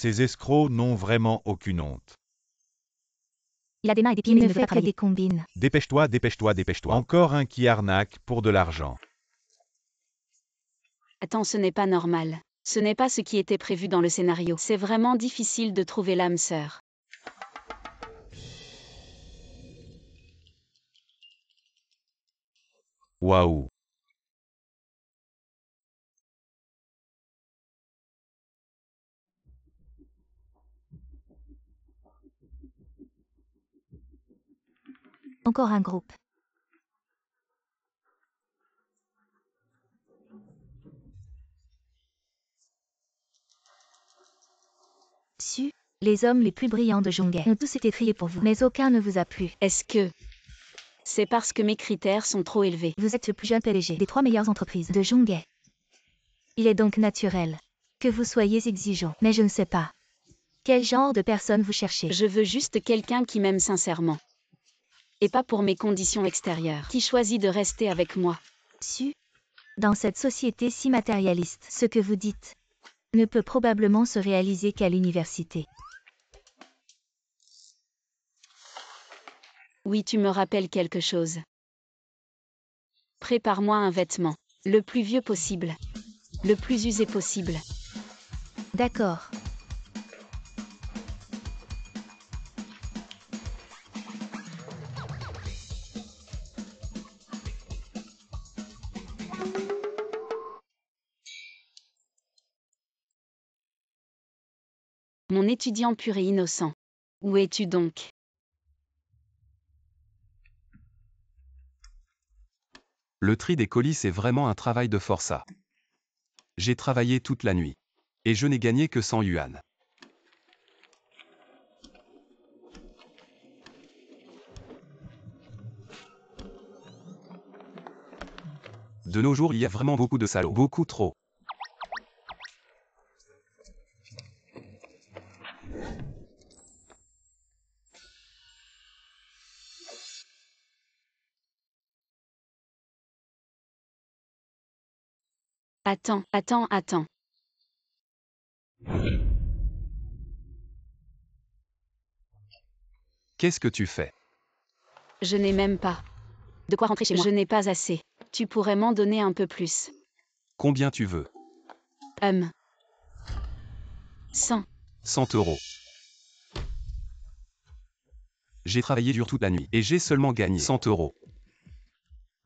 Ces escrocs n'ont vraiment aucune honte. Il a des mains et des pieds, mais il ne veut pas travailler. Des combines. Dépêche-toi, dépêche-toi, dépêche-toi. Encore un qui arnaque pour de l'argent. Attends, ce n'est pas normal. Ce n'est pas ce qui était prévu dans le scénario. C'est vraiment difficile de trouver l'âme sœur. Waouh. Encore un groupe. Su, les hommes les plus brillants de Jongay ont tous été triés pour vous, mais aucun ne vous a plu. Est-ce que c'est parce que mes critères sont trop élevés? Vous êtes le plus jeune PDG des 3 meilleures entreprises de Jongay. Il est donc naturel que vous soyez exigeant, mais je ne sais pas. Quel genre de personne vous cherchez? Je veux juste quelqu'un qui m'aime sincèrement. Et pas pour mes conditions extérieures. Qui choisit de rester avec moi? Su, dans cette société si matérialiste, ce que vous dites ne peut probablement se réaliser qu'à l'université. Oui, tu me rappelles quelque chose. Prépare-moi un vêtement. Le plus vieux possible. Le plus usé possible. D'accord. Mon étudiant pur et innocent. Où es-tu donc? Le tri des colis c'est vraiment un travail de forçat. J'ai travaillé toute la nuit. Et je n'ai gagné que 100 yuan. De nos jours il y a vraiment beaucoup de salauds. Beaucoup trop. Attends, attends, attends. Qu'est-ce que tu fais? Je n'ai même pas. De quoi rentrer chez moi? Je n'ai pas assez. Tu pourrais m'en donner un peu plus. Combien tu veux? 100. 100 euros. J'ai travaillé dur toute la nuit et j'ai seulement gagné 100 euros.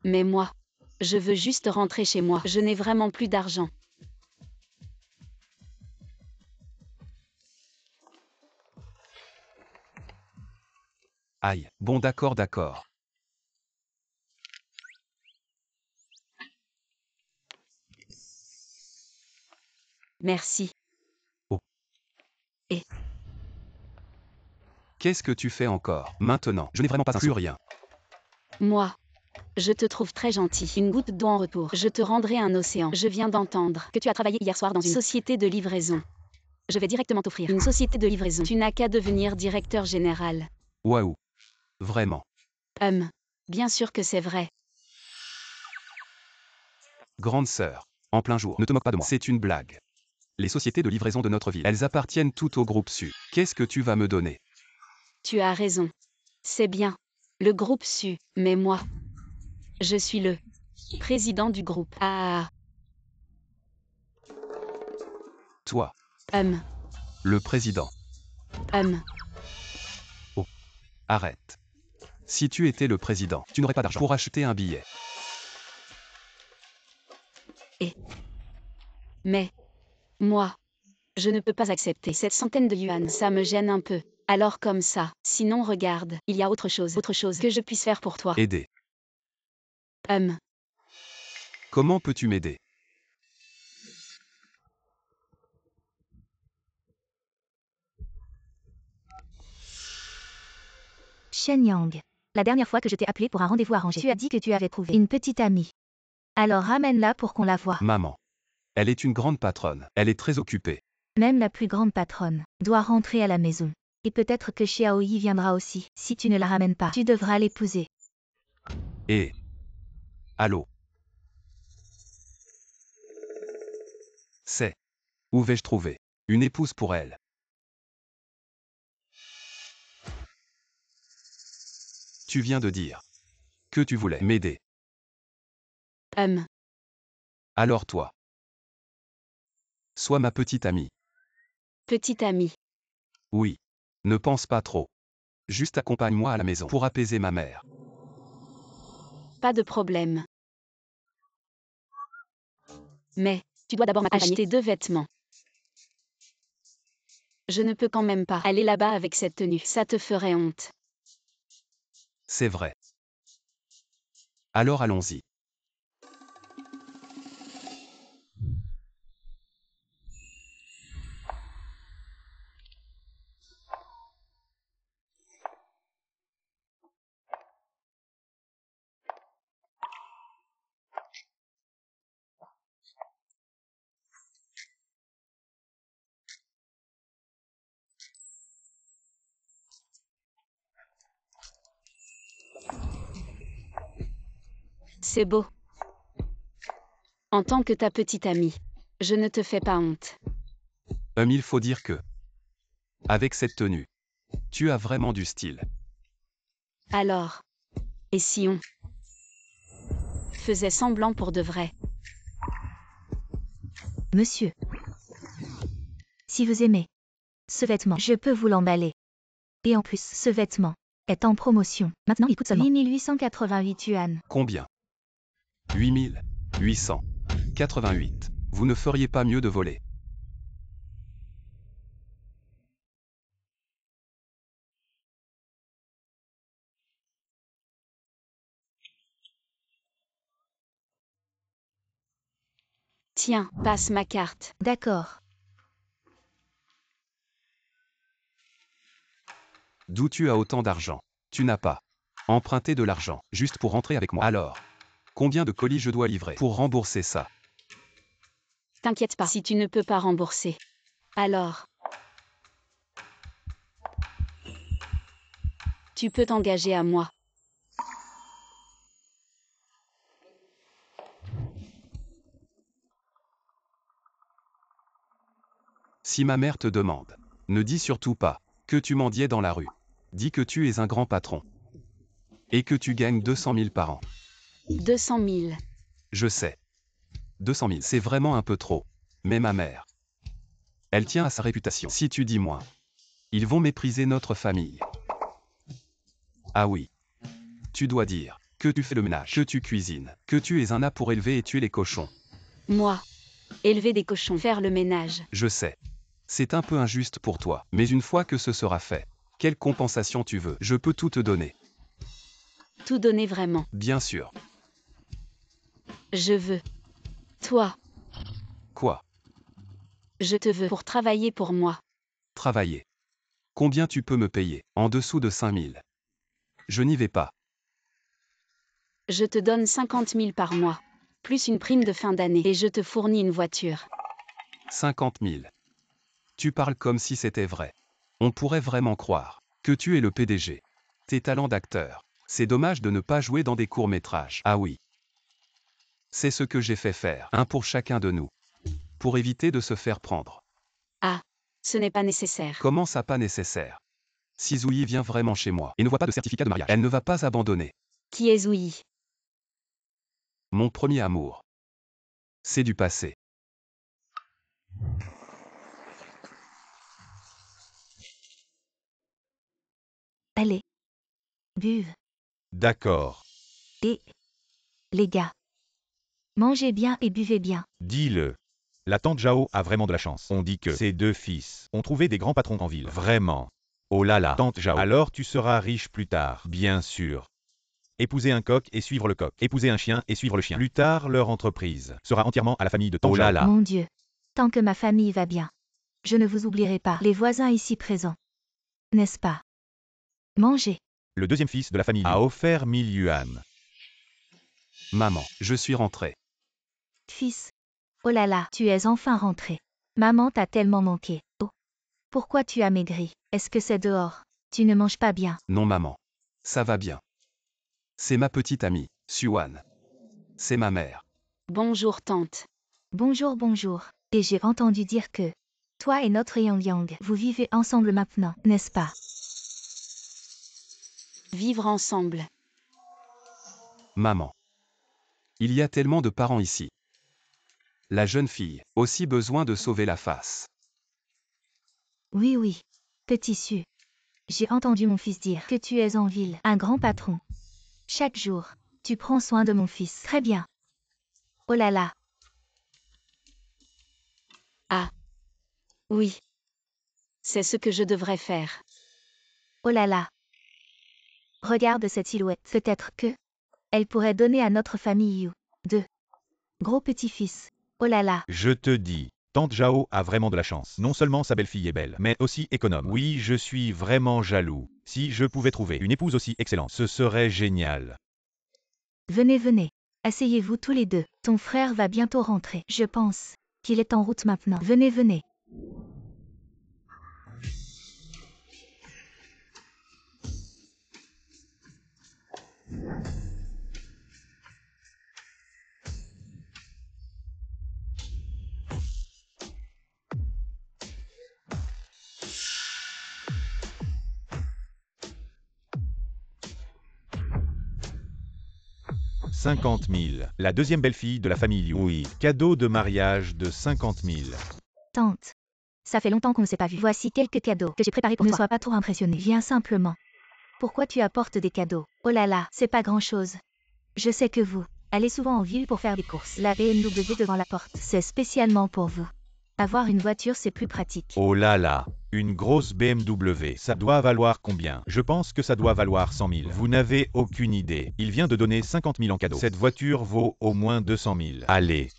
Mais moi, je veux juste rentrer chez moi. Je n'ai vraiment plus d'argent. Aïe, bon d'accord d'accord. Merci. Oh. Et Qu'est-ce que tu fais encore? Maintenant, je n'ai vraiment pas plus rien. moi, je te trouve très gentil. Une goutte d'eau en retour. Je te rendrai un océan. Je viens d'entendre Que tu as travaillé hier soir dans une société de livraison. Je vais directement t'offrir Une société de livraison. Tu n'as qu'à devenir directeur général. Waouh. Vraiment. Bien sûr que c'est vrai. Grande sœur. En plein jour. Ne te moque pas de moi. C'est une blague. Les sociétés de livraison de notre ville, elles appartiennent toutes au groupe Su. Qu'est-ce que tu vas me donner? Tu as raison. C'est bien. Le groupe Su. Mais moi, je suis le président du groupe. Ah. Toi, Hum. le président. Arrête. Si tu étais le président, tu n'aurais pas d'argent pour acheter un billet. Mais moi, je ne peux pas accepter cette centaine de yuan. Ça me gêne un peu. Alors comme ça. Sinon regarde, il y a autre chose que je puisse faire pour toi. Aider. Comment peux-tu m'aider? Shen Yang. La dernière fois que je t'ai appelé pour un rendez-vous arrangé, tu as dit que tu avais trouvé une petite amie. Alors ramène-la pour qu'on la voie. Maman. Elle est une grande patronne. Elle est très occupée. Même la plus grande patronne doit rentrer à la maison. Et peut-être que Xiaoyi viendra aussi. Si tu ne la ramènes pas, tu devras l'épouser. Et... Allô? C'est... Où vais-je trouver une épouse pour elle? Tu viens de dire que tu voulais m'aider. Alors toi. Sois ma petite amie. Petite amie. Oui. Ne pense pas trop. Juste accompagne-moi à la maison pour apaiser ma mère. Pas de problème. Mais, Tu dois d'abord m'accompagner. acheter 2 vêtements. Je ne peux quand même pas aller là-bas avec cette tenue. Ça te ferait honte. C'est vrai. Alors allons-y. C'est beau. En tant que ta petite amie, je ne te fais pas honte. Il faut dire que, avec cette tenue, tu as vraiment du style. Alors, et si on faisait semblant pour de vrai? Monsieur. Si vous aimez ce vêtement, je peux vous l'emballer. Et en plus, ce vêtement est en promotion. Maintenant, il coûte seulement 8888 yuan. Combien 8888. Vous ne feriez pas mieux de voler. Tiens, passe ma carte. D'accord. D'où tu as autant d'argent? Tu n'as pas emprunté de l'argent juste pour rentrer avec moi. Alors, combien de colis je dois livrer pour rembourser ça? T'inquiète pas, si tu ne peux pas rembourser. Alors, tu peux t'engager à moi. Si ma mère te demande, ne dis surtout pas que tu mendiais dans la rue. Dis que tu es un grand patron. Et que tu gagnes 200 000 par an. 200 000. Je sais. 200 000, c'est vraiment un peu trop. Mais ma mère, elle tient à sa réputation. Si tu dis moins, ils vont mépriser notre famille. Ah oui. Tu dois dire que tu fais le ménage, que tu cuisines, que tu es un âne pour élever et tuer les cochons. Moi. Élever des cochons, faire le ménage. Je sais. C'est un peu injuste pour toi, mais une fois que ce sera fait, quelle compensation tu veux? Je peux tout te donner. Tout donner vraiment. Bien sûr. Je veux. Toi. Quoi? Je te veux pour travailler pour moi. Travailler. Combien tu peux me payer? En dessous de 5 000. Je n'y vais pas. Je te donne 50 000 par mois. Plus une prime de fin d'année. Et je te fournis une voiture. 50 000. Tu parles comme si c'était vrai. On pourrait vraiment croire que tu es le PDG. Tes talents d'acteur. C'est dommage de ne pas jouer dans des courts-métrages. Ah oui. C'est ce que j'ai fait faire. Un pour chacun de nous. Pour éviter de se faire prendre. Ah. Ce n'est pas nécessaire. Comment ça pas nécessaire? Si Zouyi vient vraiment chez moi et ne voit pas de certificat de mariage, elle ne va pas abandonner. Qui est Zouyi? Mon premier amour. C'est du passé. Allez. Buve. D'accord. Et, les gars, mangez bien et buvez bien. Dis-le. La tante Zhao a vraiment de la chance. On dit que ses 2 fils ont trouvé des grands patrons en ville. Vraiment. Oh là là, tante Zhao. Alors tu seras riche plus tard. Bien sûr. Épouser un coq et suivre le coq. Épouser un chien et suivre le chien. Plus tard, leur entreprise sera entièrement à la famille de tante Zhao. Oh là là. Mon Dieu. Tant que ma famille va bien. Je ne vous oublierai pas. Les voisins ici présents. N'est-ce pas? Mangez. Le deuxième fils de la famille a offert 1000 yuan. Maman, je suis rentré. Fils. Oh là là, tu es enfin rentré. Maman t'a tellement manqué. Oh. Pourquoi tu as maigri? Est-ce que c'est dehors? Tu ne manges pas bien. Non maman. Ça va bien. C'est ma petite amie, Suan. C'est ma mère. Bonjour tante. Bonjour, bonjour. Et j'ai entendu dire que toi et notre Yang Yang, vous vivez ensemble maintenant, n'est-ce pas? Vivre ensemble. Maman. Il y a tellement de parents ici. La jeune fille, aussi besoin de sauver la face. Oui, oui. Petit Su. J'ai entendu mon fils dire que tu es en ville, un grand patron. Chaque jour, tu prends soin de mon fils. Très bien. Oh là là. Ah. Oui. C'est ce que je devrais faire. Oh là là. Regarde cette silhouette. Peut-être que elle pourrait donner à notre famille You. De gros petits-fils. Oh là là. Je te dis, tante Zhao a vraiment de la chance. Non seulement sa belle-fille est belle, mais aussi économe. Oui, je suis vraiment jaloux. Si je pouvais trouver une épouse aussi excellente, ce serait génial. Venez, venez. Asseyez-vous tous les deux. Ton frère va bientôt rentrer. Je pense qu'il est en route maintenant. Venez, venez. « 50 000. La deuxième belle-fille de la famille Liu. Oui, cadeau de mariage de 50 000. Tante. Ça fait longtemps qu'on ne s'est pas vu. Voici quelques cadeaux que j'ai préparés pour toi. Ne sois pas trop impressionné. Viens simplement. Pourquoi tu apportes des cadeaux? Oh là là, c'est pas grand-chose. Je sais que vous allez souvent en ville pour faire des courses. La BMW devant la porte, c'est spécialement pour vous. Avoir une voiture, c'est plus pratique. Oh là là, une grosse BMW. Ça doit valoir combien? Je pense que ça doit valoir 100 000. Vous n'avez aucune idée. Il vient de donner 50 000 en cadeau. Cette voiture vaut au moins 200 000. Allez,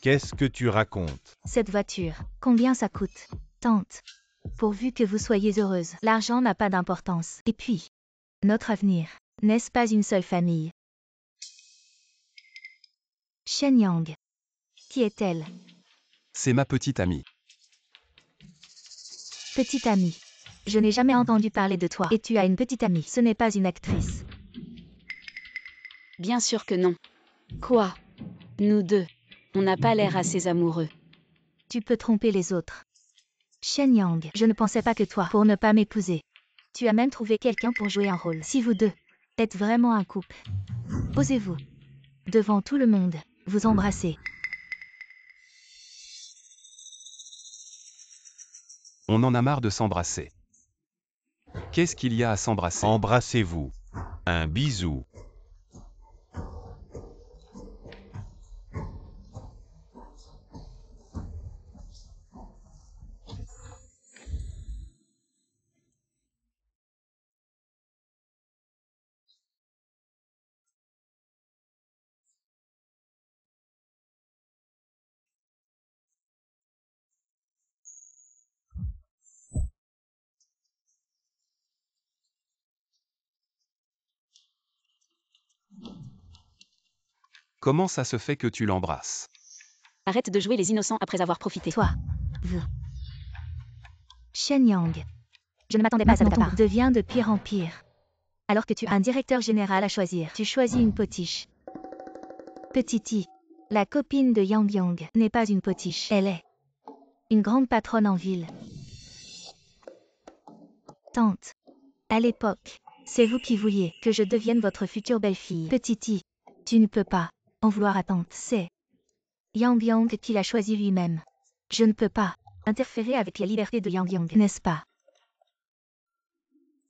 qu'est-ce que tu racontes? Cette voiture, combien ça coûte? Tante. Pourvu que vous soyez heureuse. L'argent n'a pas d'importance. Et puis, notre avenir, n'est-ce pas une seule famille? Shen Yang. Qui est-elle? C'est ma petite amie. Petite amie. Je n'ai jamais entendu parler de toi. Et tu as une petite amie. Ce n'est pas une actrice. Bien sûr que non. Quoi? Nous deux. On n'a pas l'air assez amoureux. Tu peux tromper les autres. Shen Yang, je ne pensais pas que toi, pour ne pas m'épouser. Tu as même trouvé quelqu'un pour jouer un rôle. Si vous deux êtes vraiment un couple, osez-vous, devant tout le monde, vous embrasser. On en a marre de s'embrasser. Qu'est-ce qu'il y a à s'embrasser? Embrassez-vous. Un bisou. Comment ça se fait que tu l'embrasses? Arrête de jouer les innocents après avoir profité. Toi, vous. Shen Yang. Je ne m'attendais pas à ça de ta part. Devient de pire en pire. Alors que tu as un directeur général à choisir, tu choisis une potiche. Petite, la copine de Yang Yang, n'est pas une potiche. Elle est une grande patronne en ville. Tante. À l'époque, c'est vous qui vouliez que je devienne votre future belle-fille. Petite, tu ne peux pas en vouloir à tante. C'est Yang Yang qui l'a choisi lui-même. Je ne peux pas interférer avec la liberté de Yang Yang, n'est-ce pas?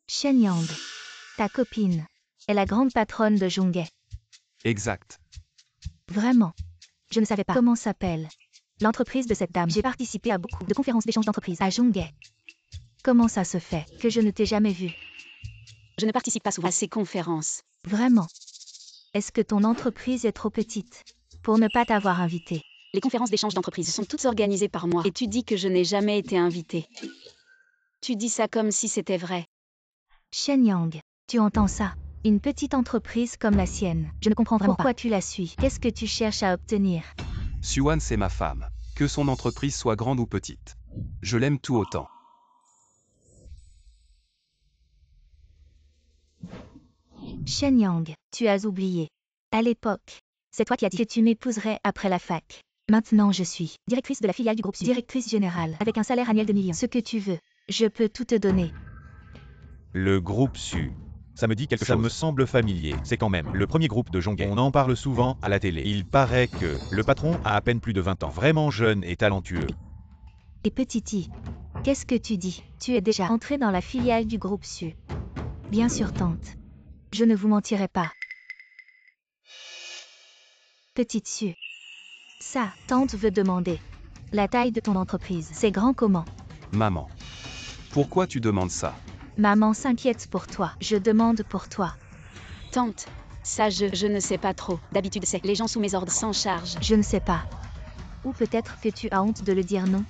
Shen Yang, ta copine, est la grande patronne de Zhonghe. Exact. Vraiment. Je ne savais pas comment s'appelle l'entreprise de cette dame. J'ai participé à beaucoup de conférences d'échange d'entreprise à Zhonghe. Comment ça se fait que je ne t'ai jamais vu? Je ne participe pas souvent À ces conférences. Vraiment. Est-ce que ton entreprise est trop petite pour ne pas t'avoir invité? Les conférences d'échange d'entreprise Sont toutes organisées par moi. Et tu dis que je n'ai jamais été invitée. Tu dis ça comme si c'était vrai. Shen Yang, tu entends ça? Une petite entreprise comme la sienne. Je ne comprends vraiment pourquoi tu la suis. Qu'est-ce que tu cherches à obtenir? Suan, c'est ma femme. Que son entreprise soit grande ou petite. Je l'aime tout autant. Shen Yang, tu as oublié. À l'époque, c'est toi qui as dit que tu m'épouserais après la fac. Maintenant je suis directrice de la filiale du groupe Sud. Directrice générale, avec un salaire annuel de millions. Ce que tu veux, je peux tout te donner. Le groupe Su. Ça me dit quelque chose. Ça me semble familier. C'est quand même le premier groupe de Zhonghe. On en parle souvent à la télé. Il paraît que le patron a à peine plus de 20 ans. Vraiment jeune et talentueux. Et Petit-I, qu'est-ce que tu dis? Tu es déjà entré dans la filiale du groupe Su. Bien sûr, tante. Je ne vous mentirai pas. Petite Su. Ça, tante veut demander. La taille de ton entreprise, c'est grand comment? Maman. Pourquoi tu demandes ça? Maman s'inquiète pour toi. Je demande pour toi. Tante, ça je ne sais pas trop. D'habitude c'est les gens sous mes ordres s'en chargent. Je ne sais pas. Ou peut-être que tu as honte de le dire, non?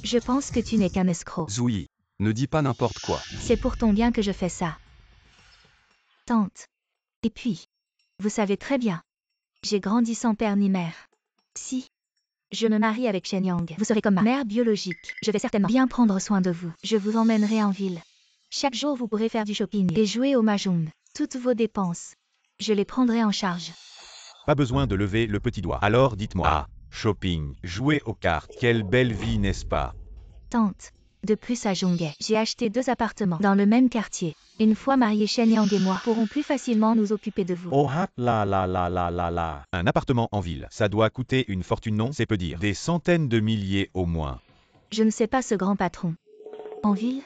Je pense que tu n'es qu'un escroc. Zouyi, ne dis pas n'importe quoi. C'est pour ton bien que je fais ça. Tante. Et puis, vous savez très bien. J'ai grandi sans père ni mère. Si je me marie avec Shen Yang, vous serez comme ma mère biologique. Je vais certainement bien prendre soin de vous. Je vous emmènerai en ville. Chaque jour, vous pourrez faire du shopping et jouer au mahjong. Toutes vos dépenses, je les prendrai en charge. Pas besoin de lever le petit doigt. Alors dites-moi. Ah, shopping, jouer aux cartes. Quelle belle vie, n'est-ce pas? Tante. De plus à Zhonghe, j'ai acheté 2 appartements dans le même quartier. Une fois mariés, Shen Yang et moi pourrons plus facilement nous occuper de vous. Oh là. Un appartement en ville, ça doit coûter une fortune, non? C'est peu dire. Des centaines de milliers au moins. Je ne sais pas ce grand patron. En ville?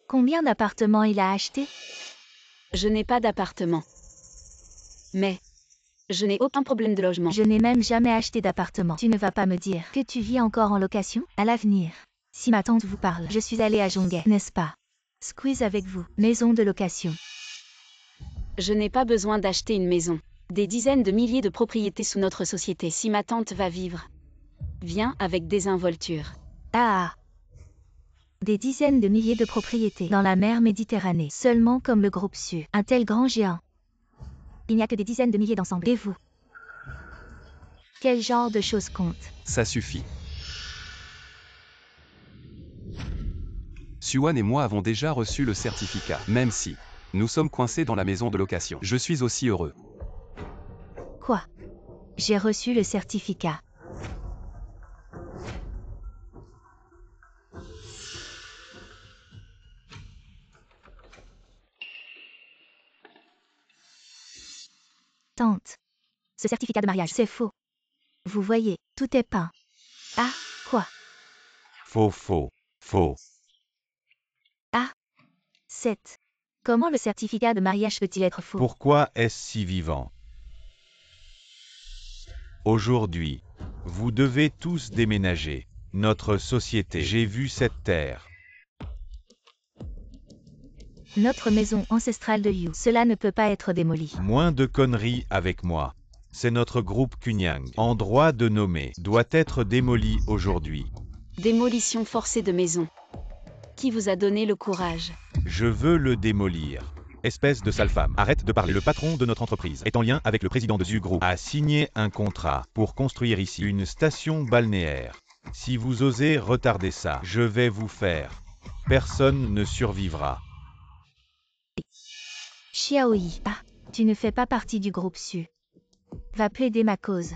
Combien d'appartements il a acheté? Je n'ai pas d'appartement. Mais je n'ai aucun problème de logement. Je n'ai même jamais acheté d'appartement. Tu ne vas pas me dire que tu vis encore en location? À l'avenir, si ma tante vous parle, je suis allée à Zhonghe, n'est-ce pas? Squeeze avec vous, maison de location. Je n'ai pas besoin d'acheter une maison. Des dizaines de milliers de propriétés sous notre société. Si ma tante va vivre, viens avec désinvolture. Ah! Des dizaines de milliers de propriétés dans la mer Méditerranée, seulement comme le groupe Su. Un tel grand géant. Il n'y a que des dizaines de milliers d'ensemble. Et vous? Quel genre de choses compte? Ça suffit. Suan et moi avons déjà reçu le certificat, même si nous sommes coincés dans la maison de location. Je suis aussi heureux. Quoi? J'ai reçu le certificat. Tante. Ce certificat de mariage, c'est faux. Vous voyez, tout est peint. Ah, quoi? Faux. 7. Comment le certificat de mariage peut-il être faux? Pourquoi est-ce si vivant? Aujourd'hui, vous devez tous déménager. Notre société, j'ai vu cette terre. Notre maison ancestrale de Yu. Cela ne peut pas être démoli. Moins de conneries avec moi. C'est notre groupe Kunyang, en droit de nommer, doit être démoli aujourd'hui. Démolition forcée de maison. Qui vous a donné le courage? Je veux le démolir. Espèce de sale femme. Arrête de parler. Le patron de notre entreprise est en lien avec le président de Zu Group. A signé un contrat pour construire ici une station balnéaire. Si vous osez retarder ça, je vais vous faire. Personne ne survivra. Xiaoyi. Ah, tu ne fais pas partie du groupe Su. Va plaider ma cause.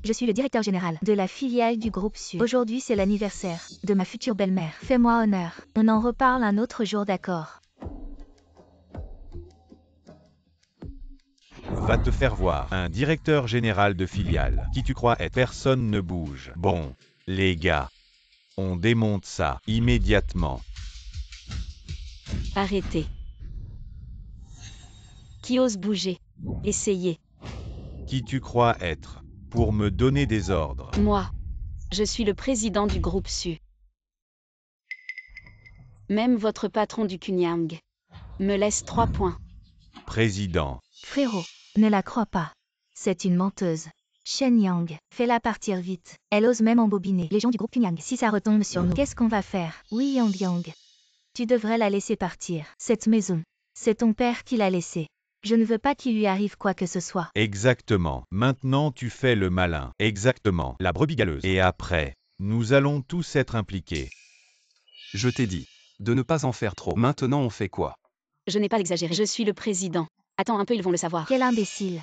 Je suis le directeur général de la filiale du groupe Su. Aujourd'hui, c'est l'anniversaire de ma future belle-mère. Fais-moi honneur. On en reparle un autre jour, d'accord? Va te faire voir. Un directeur général de filiale. Qui tu crois être? Personne ne bouge. Bon, les gars, on démonte ça immédiatement. Arrêtez. Qui ose bouger? Essayez. Qui tu crois être? Pour me donner des ordres. Moi. Je suis le président du groupe Su. Même votre patron du Kunyang me laisse 3 points. Président. Frérot, ne la crois pas. C'est une menteuse. Shen Yang, fais-la partir vite. Elle ose même embobiner les gens du groupe Kunyang. Si ça retombe sur nous, qu'est-ce qu'on va faire? Oui, Yang. Tu devrais la laisser partir. Cette maison, c'est ton père qui l'a laissée. Je ne veux pas qu'il lui arrive quoi que ce soit. Exactement. Maintenant tu fais le malin. Exactement. La brebis galeuse. Et après, nous allons tous être impliqués. Je t'ai dit de ne pas en faire trop. Maintenant on fait quoi? Je n'ai pas exagéré. Je suis le président. Attends un peu, ils vont le savoir. Quel imbécile.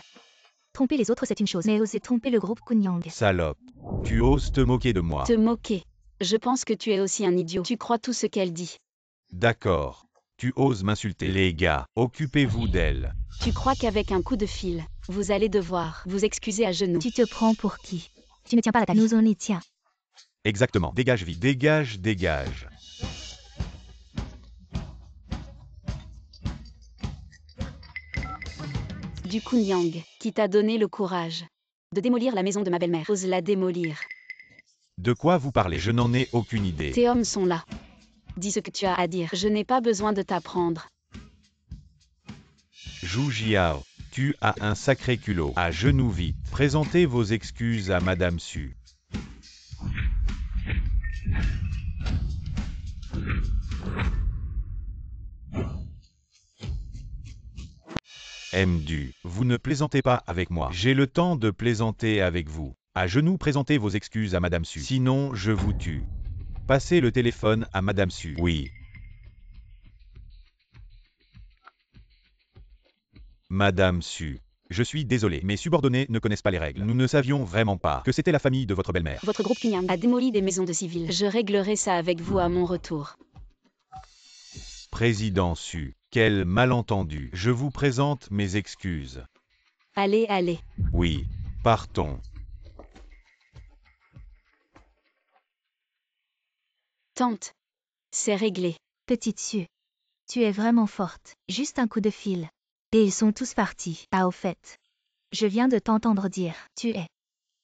Tromper les autres, c'est une chose, mais oser tromper le groupe Kunyang. Salope. Tu oses te moquer de moi. Te moquer. Je pense que tu es aussi un idiot. Tu crois tout ce qu'elle dit. D'accord. Tu oses m'insulter. Les gars, occupez-vous d'elle. Tu crois qu'avec un coup de fil, vous allez devoir vous excuser à genoux. Tu te prends pour qui? Tu ne tiens pas à ta vie. Nous on y tient. Exactement. Dégage vite. Dégage, dégage. Du Kunyang, qui t'a donné le courage de démolir la maison de ma belle-mère. Ose la démolir. De quoi vous parlez? Je n'en ai aucune idée. Tes hommes sont là. Dis ce que tu as à dire. Je n'ai pas besoin de t'apprendre. Zhu Jiao, tu as un sacré culot. À genoux vite. Présentez vos excuses à Madame Su. MDU, vous ne plaisantez pas avec moi. J'ai le temps de plaisanter avec vous. À genoux, présentez vos excuses à Madame Su. Sinon, je vous tue. Passez le téléphone à Madame Su. Oui. Madame Su. Je suis désolé, mes subordonnés ne connaissent pas les règles. Nous ne savions vraiment pas que c'était la famille de votre belle-mère. Votre groupe Kunyang a démoli des maisons de civils. Je réglerai ça avec vous à mon retour. Président Su. Quel malentendu. Je vous présente mes excuses. Allez, allez. Oui. Partons. Tante. C'est réglé. Petite Su. Tu es vraiment forte. Juste un coup de fil. Et ils sont tous partis. Ah au fait. Je viens de t'entendre dire. Tu es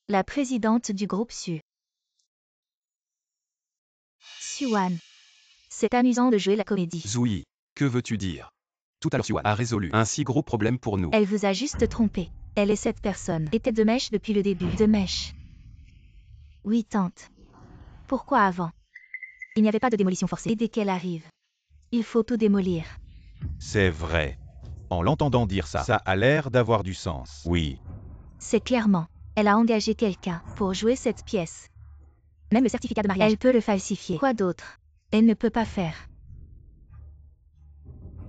la présidente du groupe Su. Suan. C'est amusant de jouer la comédie. Zoui, que veux-tu dire? Tout à l'heure Suan a résolu un si gros problème pour nous. Elle vous a juste trompé. Elle est cette personne. Était de mèche depuis le début. De mèche. Oui, tante. Pourquoi avant? Il n'y avait pas de démolition forcée. Et dès qu'elle arrive, il faut tout démolir. C'est vrai. En l'entendant dire ça, ça a l'air d'avoir du sens. Oui. C'est clairement. Elle a engagé quelqu'un pour jouer cette pièce. Même le certificat de mariage. Elle peut le falsifier. Quoi d'autre? Elle ne peut pas faire.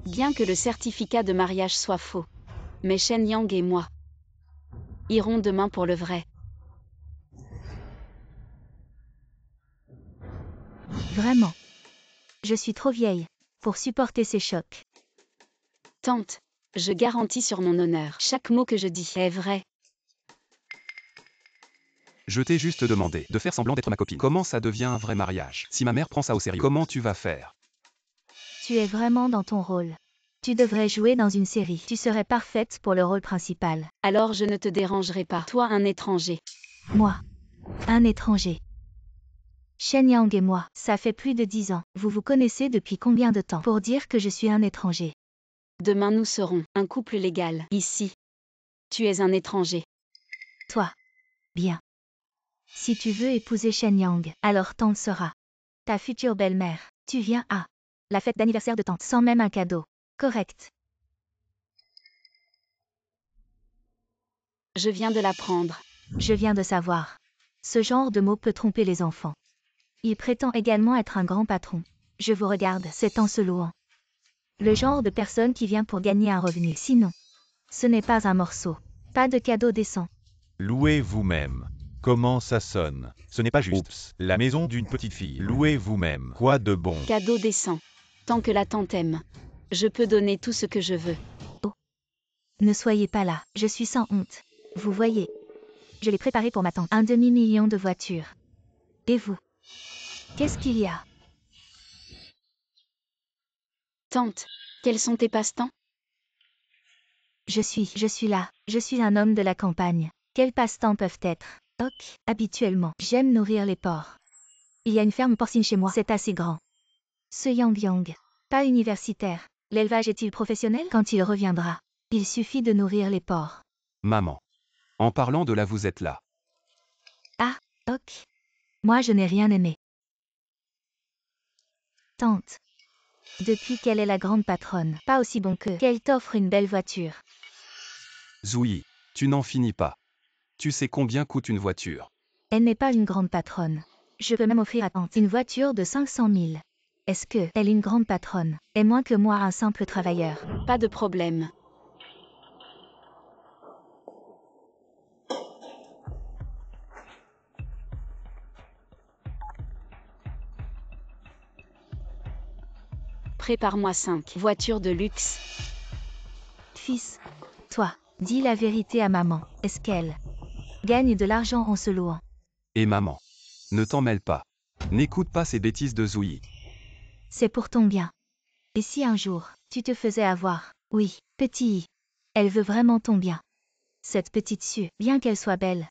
Bien que le certificat de mariage soit faux. Mais Shen Yang et moi irons demain pour le vrai. Vraiment. Je suis trop vieille pour supporter ces chocs. Tante, je garantis sur mon honneur. Chaque mot que je dis est vrai. Je t'ai juste demandé de faire semblant d'être ma copine. Comment ça devient un vrai mariage? Si ma mère prend ça au sérieux, comment tu vas faire? Tu es vraiment dans ton rôle. Tu devrais jouer dans une série. Tu serais parfaite pour le rôle principal. Alors je ne te dérangerai pas. Toi un étranger. Moi. Un étranger. Shen Yang et moi, ça fait plus de 10 ans. Vous vous connaissez depuis combien de temps pour dire que je suis un étranger? Demain nous serons un couple légal. Ici. Tu es un étranger. Toi. Bien. Si tu veux épouser Shen Yang, alors tante sera ta future belle-mère. Tu viens à la fête d'anniversaire de tante sans même un cadeau. Correct. Je viens de l'apprendre. Je viens de savoir. Ce genre de mot peut tromper les enfants. Il prétend également être un grand patron. Je vous regarde, c'est en se louant. Le genre de personne qui vient pour gagner un revenu. Sinon, ce n'est pas un morceau. Pas de cadeau décent. Louez vous-même. Comment ça sonne? Ce n'est pas juste. Oups, la maison d'une petite fille. Louez vous-même. Quoi de bon? Cadeau décent. Tant que la tante aime. Je peux donner tout ce que je veux. Oh. Ne soyez pas là. Je suis sans honte. Vous voyez. Je l'ai préparé pour ma tante. 1 demi-million de voitures. Et vous? Qu'est-ce qu'il y a? Tante, quels sont tes passe-temps? Je suis là. Je suis un homme de la campagne. Quels passe-temps peuvent être? Ok, habituellement, j'aime nourrir les porcs. Il y a une ferme porcine chez moi. C'est assez grand. Ce Yang Yang. Pas universitaire. L'élevage est-il professionnel? Quand il reviendra, il suffit de nourrir les porcs. Maman. En parlant de là vous êtes là. Ah, ok. Moi je n'ai rien aimé. Tante. Depuis qu'elle est la grande patronne, pas aussi bon que qu'elle t'offre une belle voiture. Zoui, tu n'en finis pas. Tu sais combien coûte une voiture? Elle n'est pas une grande patronne. Je peux même offrir à tante une voiture de 500 000. Est-ce que elle est une grande patronne, est moins que moi un simple travailleur? Pas de problème. Prépare-moi 5 voitures de luxe. Fils, toi, dis la vérité à maman. Est-ce qu'elle gagne de l'argent en se louant? Et maman. Ne t'en mêle pas. N'écoute pas ces bêtises de Zouyi. C'est pour ton bien. Et si un jour, tu te faisais avoir? Oui, petit. Elle veut vraiment ton bien. Cette petite Sue, bien qu'elle soit belle.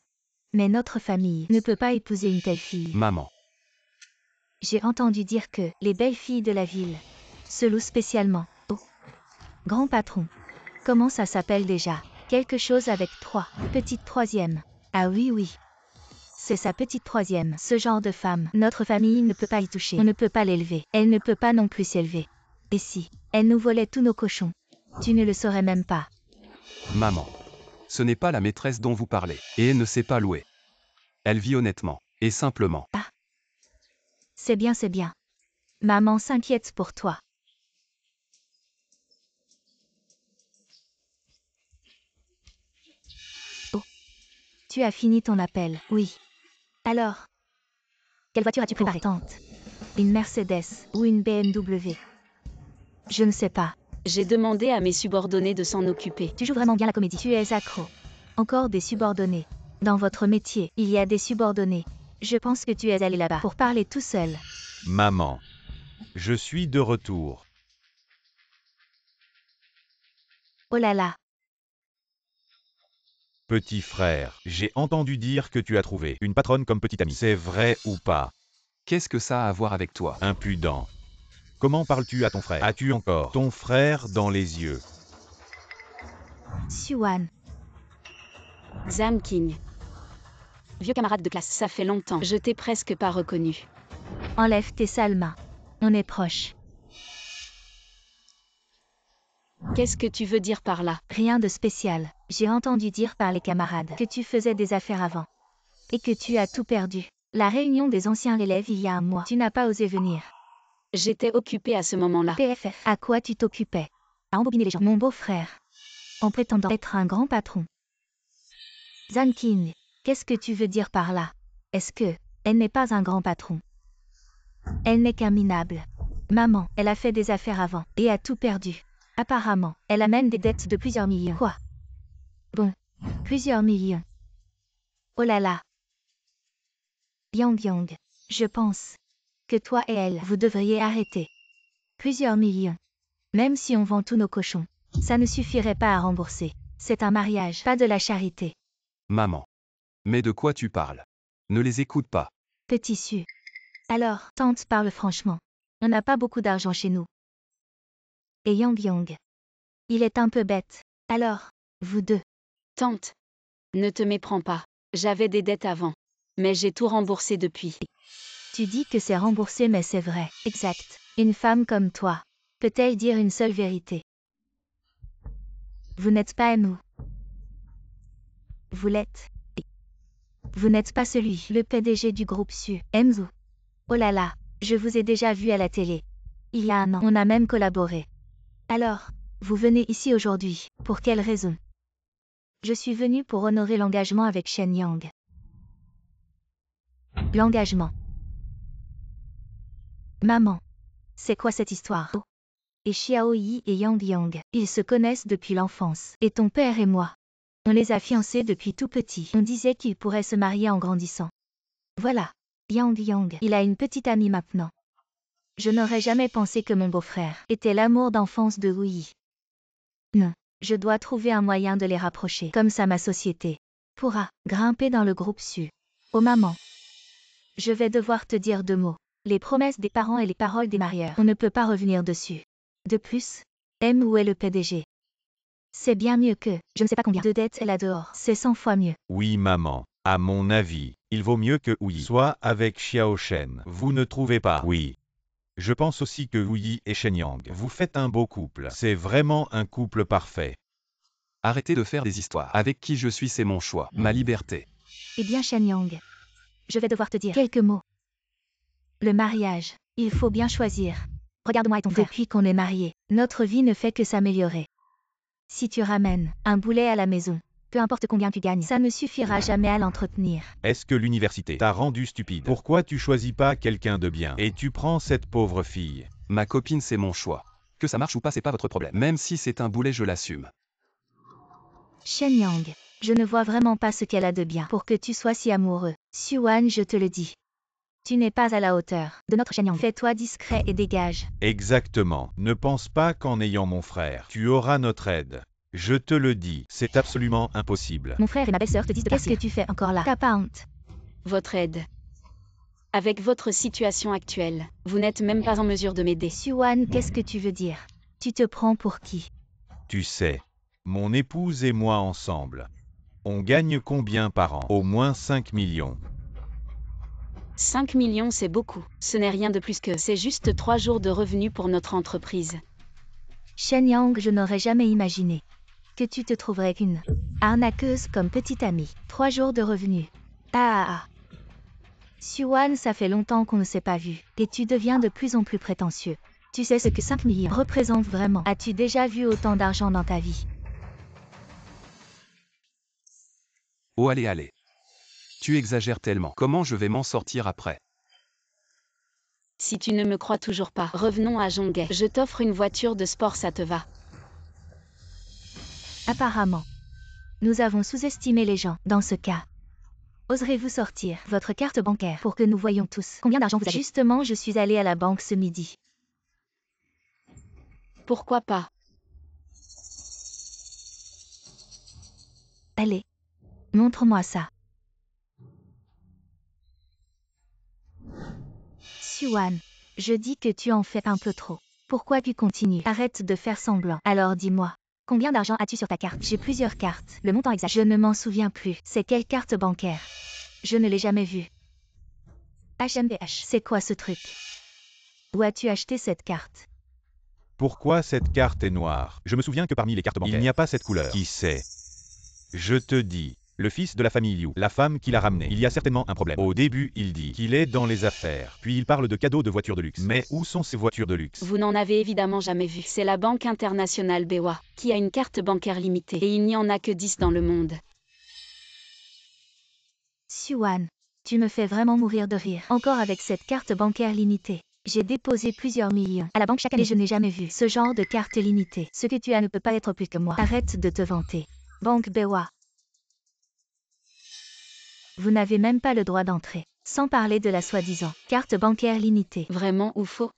Mais notre famille ne peut pas épouser une telle fille. Maman. J'ai entendu dire que les belles filles de la ville se louent spécialement. Oh, grand patron. Comment ça s'appelle déjà? Quelque chose avec 3. Petite troisième. Ah oui, oui. C'est sa petite troisième. Ce genre de femme, notre famille ne peut pas y toucher. On ne peut pas l'élever. Elle ne peut pas non plus s'élever. Et si elle nous volait tous nos cochons? Tu ne le saurais même pas. Maman. Ce n'est pas la maîtresse dont vous parlez. Et elle ne sait pas louer. Elle vit honnêtement. Et simplement. C'est bien, c'est bien. Maman s'inquiète pour toi. Oh. Tu as fini ton appel, oui. Alors, quelle voiture as-tu préparée? Tante. Une Mercedes ou une BMW? Je ne sais pas. J'ai demandé à mes subordonnés de s'en occuper. Tu joues vraiment bien la comédie. Tu es accro. Encore des subordonnés. Dans votre métier, il y a des subordonnés. Je pense que tu es allé là-bas pour parler tout seul. Maman. Je suis de retour. Oh là là. Petit frère, j'ai entendu dire que tu as trouvé une patronne comme petite amie. C'est vrai ou pas? Qu'est-ce que ça a à voir avec toi? Impudent. Comment parles-tu à ton frère? As-tu encore ton frère dans les yeux? Suan. Zam King. Vieux camarade de classe, ça fait longtemps. Je t'ai presque pas reconnu. Enlève tes sales mains. On est proches. Qu'est-ce que tu veux dire par là? Rien de spécial. J'ai entendu dire par les camarades que tu faisais des affaires avant. Et que tu as tout perdu. La réunion des anciens élèves il y a un mois. Tu n'as pas osé venir. J'étais occupée à ce moment-là. PFF. À quoi tu t'occupais? À embobiner les gens. Mon beau-frère. En prétendant être un grand patron. Zan King. Qu'est-ce que tu veux dire par là? Est-ce que elle n'est pas un grand patron? Elle n'est qu'un minable. Maman, elle a fait des affaires avant et a tout perdu. Apparemment, elle amène des dettes de plusieurs millions. Quoi? Bon, plusieurs millions. Oh là là. Yang Yang, je pense que toi et elle, vous devriez arrêter. Plusieurs millions. Même si on vend tous nos cochons, ça ne suffirait pas à rembourser. C'est un mariage, pas de la charité. Maman. Mais de quoi tu parles? Ne les écoute pas. Petit Su. Alors, tante parle franchement. On n'a pas beaucoup d'argent chez nous. Et Yang Yang. Il est un peu bête. Alors, vous deux. Tante. Ne te méprends pas. J'avais des dettes avant. Mais j'ai tout remboursé depuis. Tu dis que c'est remboursé mais c'est vrai. Exact. Une femme comme toi. Peut-elle dire une seule vérité? Vous n'êtes pas à nous. Vous l'êtes. Vous n'êtes pas celui, le PDG du groupe Su. Enzo. Oh là là, je vous ai déjà vu à la télé. Il y a un an, on a même collaboré. Alors, vous venez ici aujourd'hui, pour quelle raison? Je suis venu pour honorer l'engagement avec Shen Yang. L'engagement. Maman. C'est quoi cette histoire? Oh. Et Xiao Yi et Yang Yang, ils se connaissent depuis l'enfance. Et ton père et moi. On les a fiancés depuis tout petit. On disait qu'ils pourraient se marier en grandissant. Voilà. Yang Yang, il a une petite amie maintenant. Je n'aurais jamais pensé que mon beau-frère était l'amour d'enfance de Wu. Non, je dois trouver un moyen de les rapprocher. Comme ça ma société pourra grimper dans le groupe Su. Oh maman. Je vais devoir te dire 2 mots. Les promesses des parents et les paroles des marieurs. On ne peut pas revenir dessus. De plus, M où est le PDG? C'est bien mieux que, je ne sais pas combien de dettes elle a dehors. C'est 100 fois mieux. Oui maman. À mon avis, il vaut mieux que Wu Yi soit avec Xiao Shen. Vous ne trouvez pas? Oui. Je pense aussi que Wu Yi et Shen Yang, vous faites un beau couple. C'est vraiment un couple parfait. Arrêtez de faire des histoires. Avec qui je suis, c'est mon choix, ma liberté. Eh bien Shen Yang, je vais devoir te dire quelques mots. Le mariage, il faut bien choisir. Regarde-moi et ton frère. Depuis qu'on est mariés, notre vie ne fait que s'améliorer. Si tu ramènes un boulet à la maison, peu importe combien tu gagnes, ça ne suffira jamais à l'entretenir. Est-ce que l'université t'a rendu stupide? Pourquoi tu choisis pas quelqu'un de bien et tu prends cette pauvre fille? Ma copine, c'est mon choix. Que ça marche ou pas, c'est pas votre problème. Même si c'est un boulet, je l'assume. Shen Yang, je ne vois vraiment pas ce qu'elle a de bien pour que tu sois si amoureux. Xuan, je te le dis. Tu n'es pas à la hauteur de notre Shen Yang. Fais-toi discret et dégage. Exactement. Ne pense pas qu'en ayant mon frère, tu auras notre aide. Je te le dis, c'est absolument impossible. Mon frère et ma belle-sœur te disent de partir. Qu'est-ce que tu fais encore là? T'as pas honte? Votre aide. Avec votre situation actuelle, vous n'êtes même pas en mesure de m'aider. Xuan, qu'est-ce que tu veux dire? Tu te prends pour qui? Tu sais, mon épouse et moi ensemble, on gagne combien par an? Au moins 5 millions. 5 millions, c'est beaucoup. Ce n'est rien de plus que c'est juste 3 jours de revenus pour notre entreprise. Shen Yang, je n'aurais jamais imaginé que tu te trouverais une arnaqueuse comme petite amie. 3 jours de revenus. Ah. Xuan, ça fait longtemps qu'on ne s'est pas vu, et tu deviens de plus en plus prétentieux. Tu sais ce que 5 millions représentent vraiment? As-tu déjà vu autant d'argent dans ta vie? Oh allez, allez. Tu exagères tellement. Comment je vais m'en sortir après? Si tu ne me crois toujours pas, revenons à Zhonghe. Je t'offre une voiture de sport, ça te va? Apparemment, nous avons sous-estimé les gens dans ce cas. Oserez-vous sortir votre carte bancaire pour que nous voyions tous combien d'argent vous avez? Justement, je suis allée à la banque ce midi. Pourquoi pas? Allez, montre-moi ça. Xuan, je dis que tu en fais un peu trop. Pourquoi tu continues? Arrête de faire semblant. Alors dis-moi, combien d'argent as-tu sur ta carte? J'ai plusieurs cartes. Le montant exact, je ne m'en souviens plus. C'est quelle carte bancaire? Je ne l'ai jamais vue. HMBH, c'est quoi ce truc? Où as-tu acheté cette carte? Pourquoi cette carte est noire? Je me souviens que parmi les cartes bancaires, il n'y a pas cette couleur. Qui sait? Je te dis, le fils de la famille Liu, la femme qui l'a ramené, il y a certainement un problème. Au début, il dit qu'il est dans les affaires, puis il parle de cadeaux de voitures de luxe. Mais où sont ces voitures de luxe? Vous n'en avez évidemment jamais vu. C'est la Banque internationale BOA, qui a une carte bancaire limitée, et il n'y en a que 10 dans le monde. Xuan, tu me fais vraiment mourir de rire. Encore avec cette carte bancaire limitée. J'ai déposé plusieurs millions à la banque chaque année et je n'ai jamais vu ce genre de carte limitée. Ce que tu as ne peut pas être plus que moi. Arrête de te vanter. Banque BOA. Vous n'avez même pas le droit d'entrer. Sans parler de la soi-disant carte bancaire limitée. Vraiment ou faux?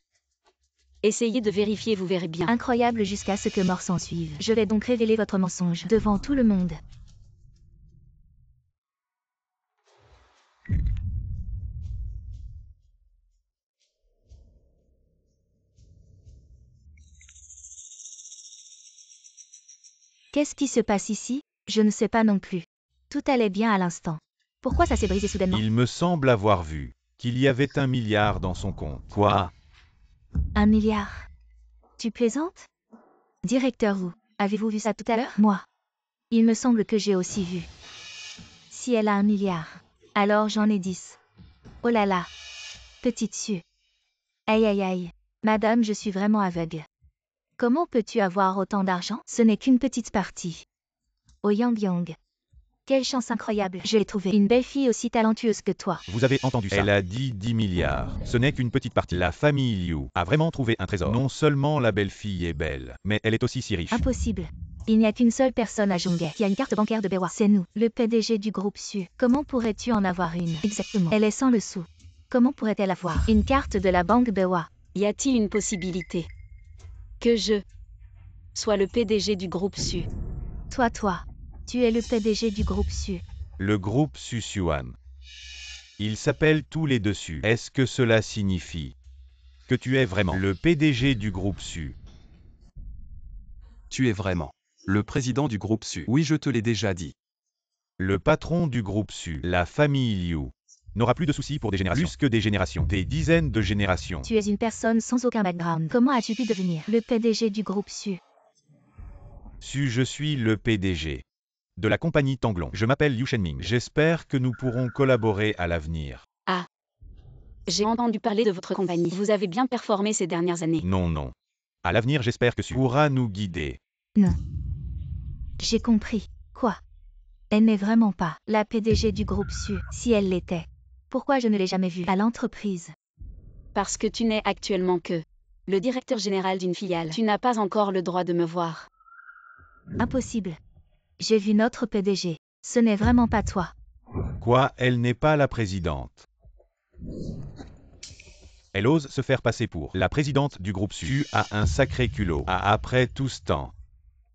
Essayez de vérifier, vous verrez bien. Incroyable jusqu'à ce que mort s'en suive. Je vais donc révéler votre mensonge devant tout le monde. Qu'est-ce qui se passe ici? Je ne sais pas non plus. Tout allait bien à l'instant. Pourquoi ça s'est brisé soudainement? Il me semble avoir vu qu'il y avait 1 milliard dans son compte. Quoi? 1 milliard? Tu plaisantes? Directeur, avez-vous vu ça tout à l'heure? Moi. Il me semble que j'ai aussi vu. Si elle a 1 milliard, alors j'en ai 10. Oh là là. Petite Sue. Aïe aïe aïe. Madame, je suis vraiment aveugle. Comment peux-tu avoir autant d'argent? Ce n'est qu'une petite partie. Oh Yang Yang. Quelle chance incroyable. Je l'ai trouvée. Une belle fille aussi talentueuse que toi. Vous avez entendu ça? Elle a dit 10 milliards. Ce n'est qu'une petite partie. La famille Liu a vraiment trouvé un trésor. Non seulement la belle-fille est belle, mais elle est aussi si riche. Impossible. Il n'y a qu'une seule personne à Zhonghe qui a une carte bancaire de BOA. C'est nous, le PDG du groupe Sue. Comment pourrais-tu en avoir une? Exactement. Elle est sans le sou. Comment pourrait-elle avoir une carte de la banque BOA? Y a-t-il une possibilité que je sois le PDG du groupe Sue? Toi, tu es le PDG du groupe Sue. Le groupe Xuan. Ils s'appellent tous les dessus. Est-ce que cela signifie que tu es vraiment le PDG du groupe Sue? Tu es vraiment le président du groupe Sue. Oui, je te l'ai déjà dit. Le patron du groupe Sue, la famille Liu, n'aura plus de soucis pour des générations. Plus que des générations, des dizaines de générations. Tu es une personne sans aucun background. Comment as-tu pu devenir le PDG du groupe Sue? Je suis le PDG de la compagnie Tanglong. Je m'appelle Liu Shenming. J'espère que nous pourrons collaborer à l'avenir. Ah. J'ai entendu parler de votre compagnie. Vous avez bien performé ces dernières années. Non. À l'avenir, j'espère que Sue pourra nous guider. Non. J'ai compris. Quoi? Elle n'est vraiment pas la PDG du groupe Sue. Si elle l'était, pourquoi je ne l'ai jamais vue à l'entreprise? Parce que tu n'es actuellement que Le directeur général d'une filiale. Tu n'as pas encore le droit de me voir. Impossible. J'ai vu notre PDG. Ce n'est vraiment pas toi. Quoi, elle n'est pas la présidente. Elle ose se faire passer pour la présidente du groupe Su. Tu as un sacré culot. Ah, après tout ce temps.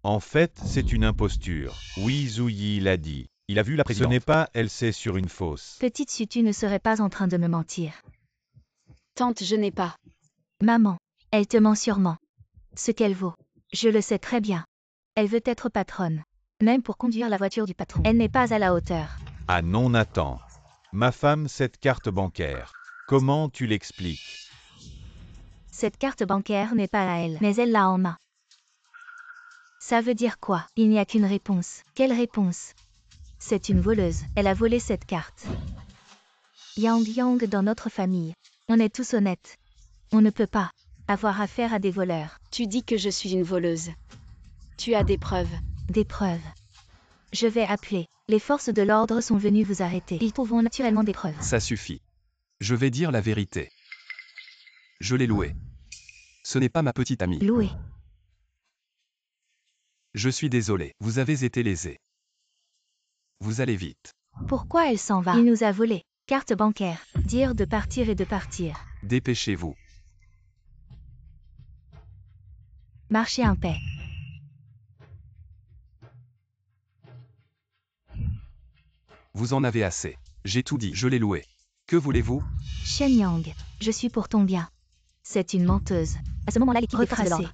En fait, c'est une imposture. Oui, Zouyi l'a dit. Il a vu la présidente. Ce n'est pas elle, c'est sur une fausse. Petite Su, tu ne serais pas en train de me mentir. Tante, je n'ai pas. Maman, elle te ment sûrement. Ce qu'elle vaut. Je le sais très bien. Elle veut être patronne. Même pour conduire la voiture du patron. Elle n'est pas à la hauteur. Ah non, Nathan. Ma femme, cette carte bancaire. Comment tu l'expliques? Cette carte bancaire n'est pas à elle, mais elle l'a en main. Ça veut dire quoi? Il n'y a qu'une réponse. Quelle réponse? C'est une voleuse. Elle a volé cette carte. Yang Yang dans notre famille. On est tous honnêtes. On ne peut pas avoir affaire à des voleurs. Tu dis que je suis une voleuse. Tu as des preuves. Des preuves. Je vais appeler. Les forces de l'ordre sont venues vous arrêter. Ils trouveront naturellement des preuves. Ça suffit. Je vais dire la vérité. Je l'ai louée. Ce n'est pas ma petite amie. Loué. Je suis désolé, vous avez été lésé. Vous allez vite. Pourquoi elle s'en va? Il nous a volé. Carte bancaire. Dire de partir et de partir. Dépêchez-vous. Marchez en paix. Vous en avez assez. J'ai tout dit, je l'ai loué. Que voulez-vous? Shen Yang, je suis pour ton bien. C'est une menteuse. À ce moment-là, l'équipe est de l'ordre.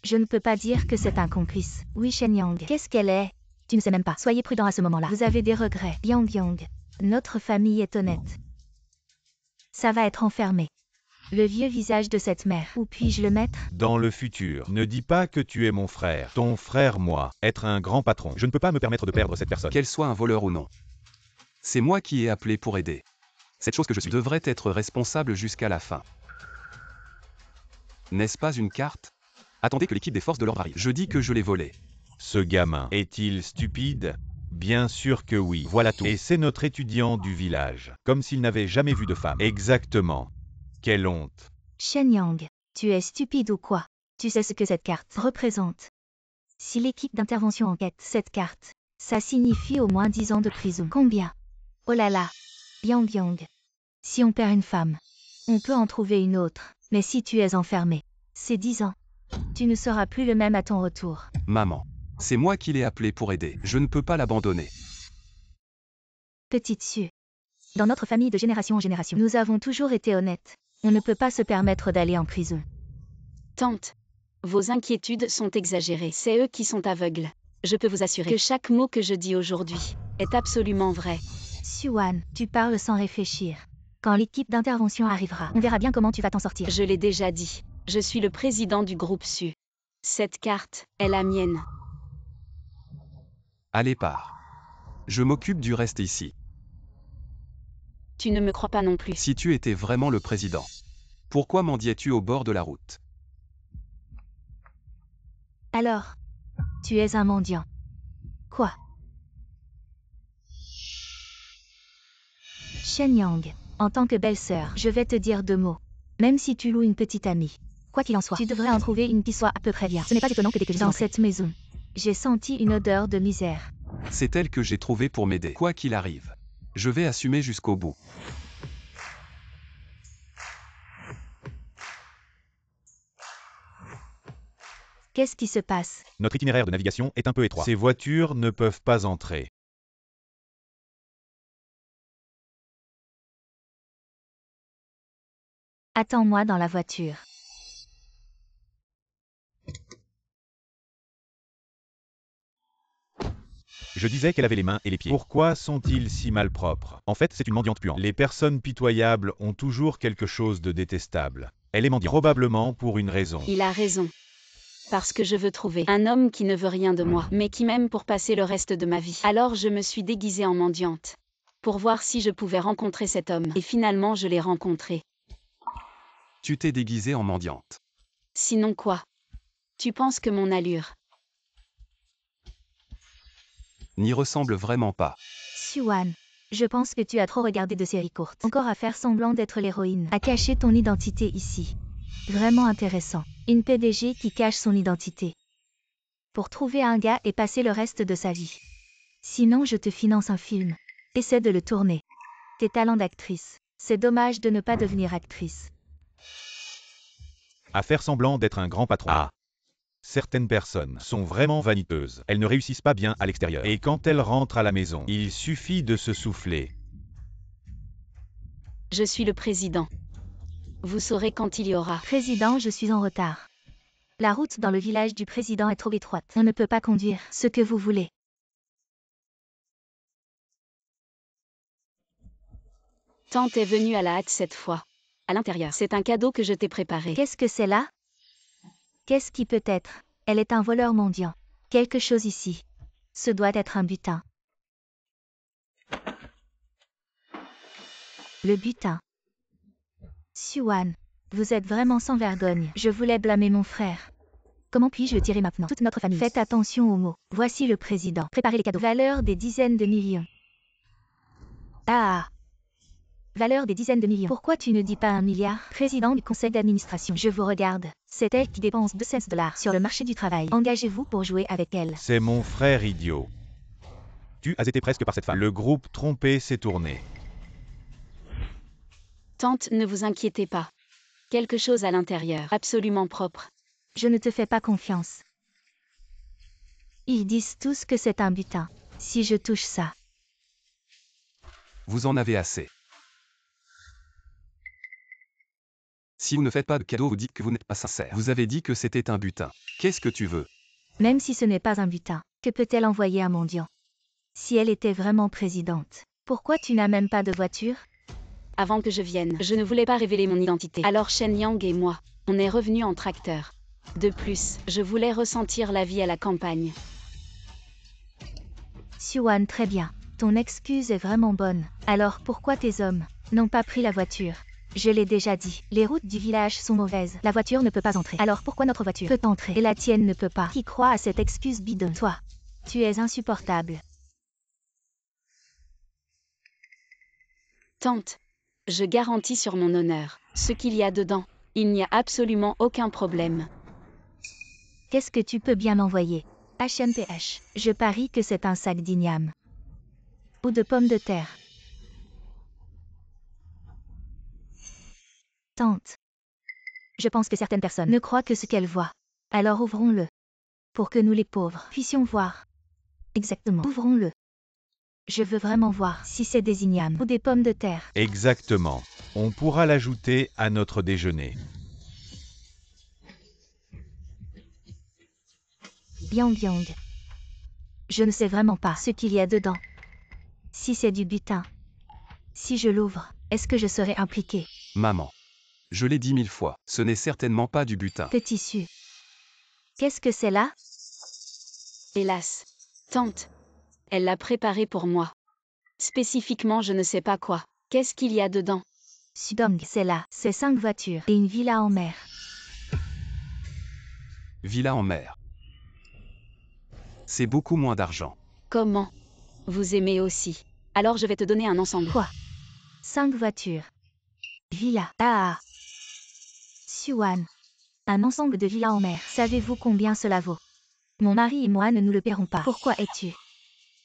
Je ne peux pas dire que c'est un complice. Oui, Shen Yang. Qu'est-ce qu'elle est? Tu ne sais même pas. Soyez prudent à ce moment-là. Vous avez des regrets. Yang Yang. Notre famille est honnête. Ça va être enfermé. Le vieux visage de cette mère. Où puis-je le mettre? Dans le futur, ne dis pas que tu es mon frère. Ton frère, moi, être un grand patron. Je ne peux pas me permettre de perdre cette personne. Qu'elle soit un voleur ou non. C'est moi qui ai appelé pour aider. Cette chose que je suis devrait être responsable jusqu'à la fin. N'est-ce pas une carte? Attendez que l'équipe des forces de l'ordre arrive. Je dis que je l'ai volée. Ce gamin, est-il stupide? Bien sûr que oui. Voilà tout. Et c'est notre étudiant du village. Comme s'il n'avait jamais vu de femme. Exactement. Quelle honte. Shen Yang, tu es stupide ou quoi? Tu sais ce que cette carte représente? Si l'équipe d'intervention enquête cette carte, ça signifie au moins 10 ans de prison. Combien? Oh là là. Yang Yang. Si on perd une femme, on peut en trouver une autre. Mais si tu es enfermé, c'est 10 ans. Tu ne seras plus le même à ton retour. Maman. C'est moi qui l'ai appelé pour aider. Je ne peux pas l'abandonner. Petite Su. Dans notre famille de génération en génération, nous avons toujours été honnêtes. On ne peut pas se permettre d'aller en prison. Tante, vos inquiétudes sont exagérées. C'est eux qui sont aveugles. Je peux vous assurer que chaque mot que je dis aujourd'hui est absolument vrai. Suan, tu parles sans réfléchir. Quand l'équipe d'intervention arrivera, on verra bien comment tu vas t'en sortir. Je l'ai déjà dit. Je suis le président du groupe Su. Cette carte est la mienne. Allez, pars. Je m'occupe du reste ici. Tu ne me crois pas non plus. Si tu étais vraiment le président, pourquoi mendiais-tu au bord de la route? Alors, tu es un mendiant. Quoi? Shen Yang, en tant que belle-sœur, je vais te dire 2 mots. Même si tu loues une petite amie, quoi qu'il en soit, tu devrais en trouver une qui soit à peu près bien. Ce n'est pas étonnant que dès que je suis dans cette maison, j'ai senti une odeur de misère. C'est elle que j'ai trouvée pour m'aider. Quoi qu'il arrive, je vais assumer jusqu'au bout. Qu'est-ce qui se passe? Notre itinéraire de navigation est un peu étroit. Ces voitures ne peuvent pas entrer. Attends-moi dans la voiture. Je disais qu'elle avait les mains et les pieds. Pourquoi sont-ils si malpropres? En fait, c'est une mendiante puante. Les personnes pitoyables ont toujours quelque chose de détestable. Elle est mendiante. Probablement pour une raison. Il a raison. Parce que je veux trouver un homme qui ne veut rien de moi, mais qui m'aime pour passer le reste de ma vie. Alors je me suis déguisée en mendiante. Pour voir si je pouvais rencontrer cet homme. Et finalement je l'ai rencontré. Tu t'es déguisée en mendiante. Sinon quoi? Tu penses que mon allure N'y ressemble vraiment pas. Suan, je pense que tu as trop regardé de séries courtes. Encore à faire semblant d'être l'héroïne. À cacher ton identité ici. Vraiment intéressant. Une PDG qui cache son identité. Pour trouver un gars et passer le reste de sa vie. Sinon je te finance un film. Essaie de le tourner. Tes talents d'actrice. C'est dommage de ne pas devenir actrice. À faire semblant d'être un grand patron. Ah. Certaines personnes sont vraiment vaniteuses. Elles ne réussissent pas bien à l'extérieur. Et quand elles rentrent à la maison, il suffit de se souffler. Je suis le président. Vous saurez quand il y aura. Président, je suis en retard. La route dans le village du président est trop étroite. On ne peut pas conduire ce que vous voulez. Tante est venue à la hâte cette fois. À l'intérieur. C'est un cadeau que je t'ai préparé. Qu'est-ce que c'est là? Qu'est-ce qui peut être? Elle est un voleur mendiant. Quelque chose ici. Ce doit être un butin. Le butin. Siouan, vous êtes vraiment sans vergogne. Je voulais blâmer mon frère. Comment puis-je le tirer maintenant? Toute notre famille. Faites attention aux mots. Voici le président. Préparez les cadeaux. Valeur des dizaines de millions. Ah. Valeur des dizaines de millions. Pourquoi tu ne dis pas 1 milliard? Président du conseil d'administration. Je vous regarde. C'est elle qui dépense 200 $ sur le marché du travail. Engagez-vous pour jouer avec elle. C'est mon frère idiot. Tu as été presque par cette femme. Le groupe trompé s'est tourné. Tante, ne vous inquiétez pas. Quelque chose à l'intérieur. Absolument propre. Je ne te fais pas confiance. Ils disent tous que c'est un butin. Si je touche ça. Vous en avez assez. Si vous ne faites pas de cadeau, vous dites que vous n'êtes pas sincère. Vous avez dit que c'était un butin. Qu'est-ce que tu veux? Même si ce n'est pas un butin, que peut-elle envoyer un mendiant? Si elle était vraiment présidente, pourquoi tu n'as même pas de voiture? Avant que je vienne, je ne voulais pas révéler mon identité. Alors Shen Yang et moi, on est revenus en tracteur. De plus, je voulais ressentir la vie à la campagne. Siouan, très bien. Ton excuse est vraiment bonne. Alors pourquoi tes hommes n'ont pas pris la voiture? Je l'ai déjà dit, les routes du village sont mauvaises. La voiture ne peut pas entrer. Alors pourquoi notre voiture peut entrer et la tienne ne peut pas? Qui croit à cette excuse bidon? Toi, tu es insupportable. Tante, je garantis sur mon honneur, ce qu'il y a dedans, il n'y a absolument aucun problème. Qu'est-ce que tu peux bien m'envoyer? HMPH, je parie que c'est un sac d'igname. Ou de pommes de terre. Tante. Je pense que certaines personnes ne croient que ce qu'elles voient. Alors ouvrons-le. Pour que nous les pauvres puissions voir. Exactement. Ouvrons-le. Je veux vraiment voir si c'est des ignames ou des pommes de terre. Exactement. On pourra l'ajouter à notre déjeuner. Yang Yang. Je ne sais vraiment pas ce qu'il y a dedans. Si c'est du butin. Si je l'ouvre, est-ce que je serai impliquée? Maman. Je l'ai dit 1000 fois, ce n'est certainement pas du butin. Petit su. Qu'est-ce que c'est là? Hélas. Tante. Elle l'a préparé pour moi. Spécifiquement, je ne sais pas quoi. Qu'est-ce qu'il y a dedans? Sudong, c'est là. C'est 5 voitures et une villa en mer. Villa en mer. C'est beaucoup moins d'argent. Comment? Vous aimez aussi. Alors je vais te donner un ensemble. Quoi? 5 voitures. Villa. Ah. Siouan. Un ensemble de villas en mer. Savez-vous combien cela vaut? Mon mari et moi ne nous le paierons pas. Pourquoi es-tu?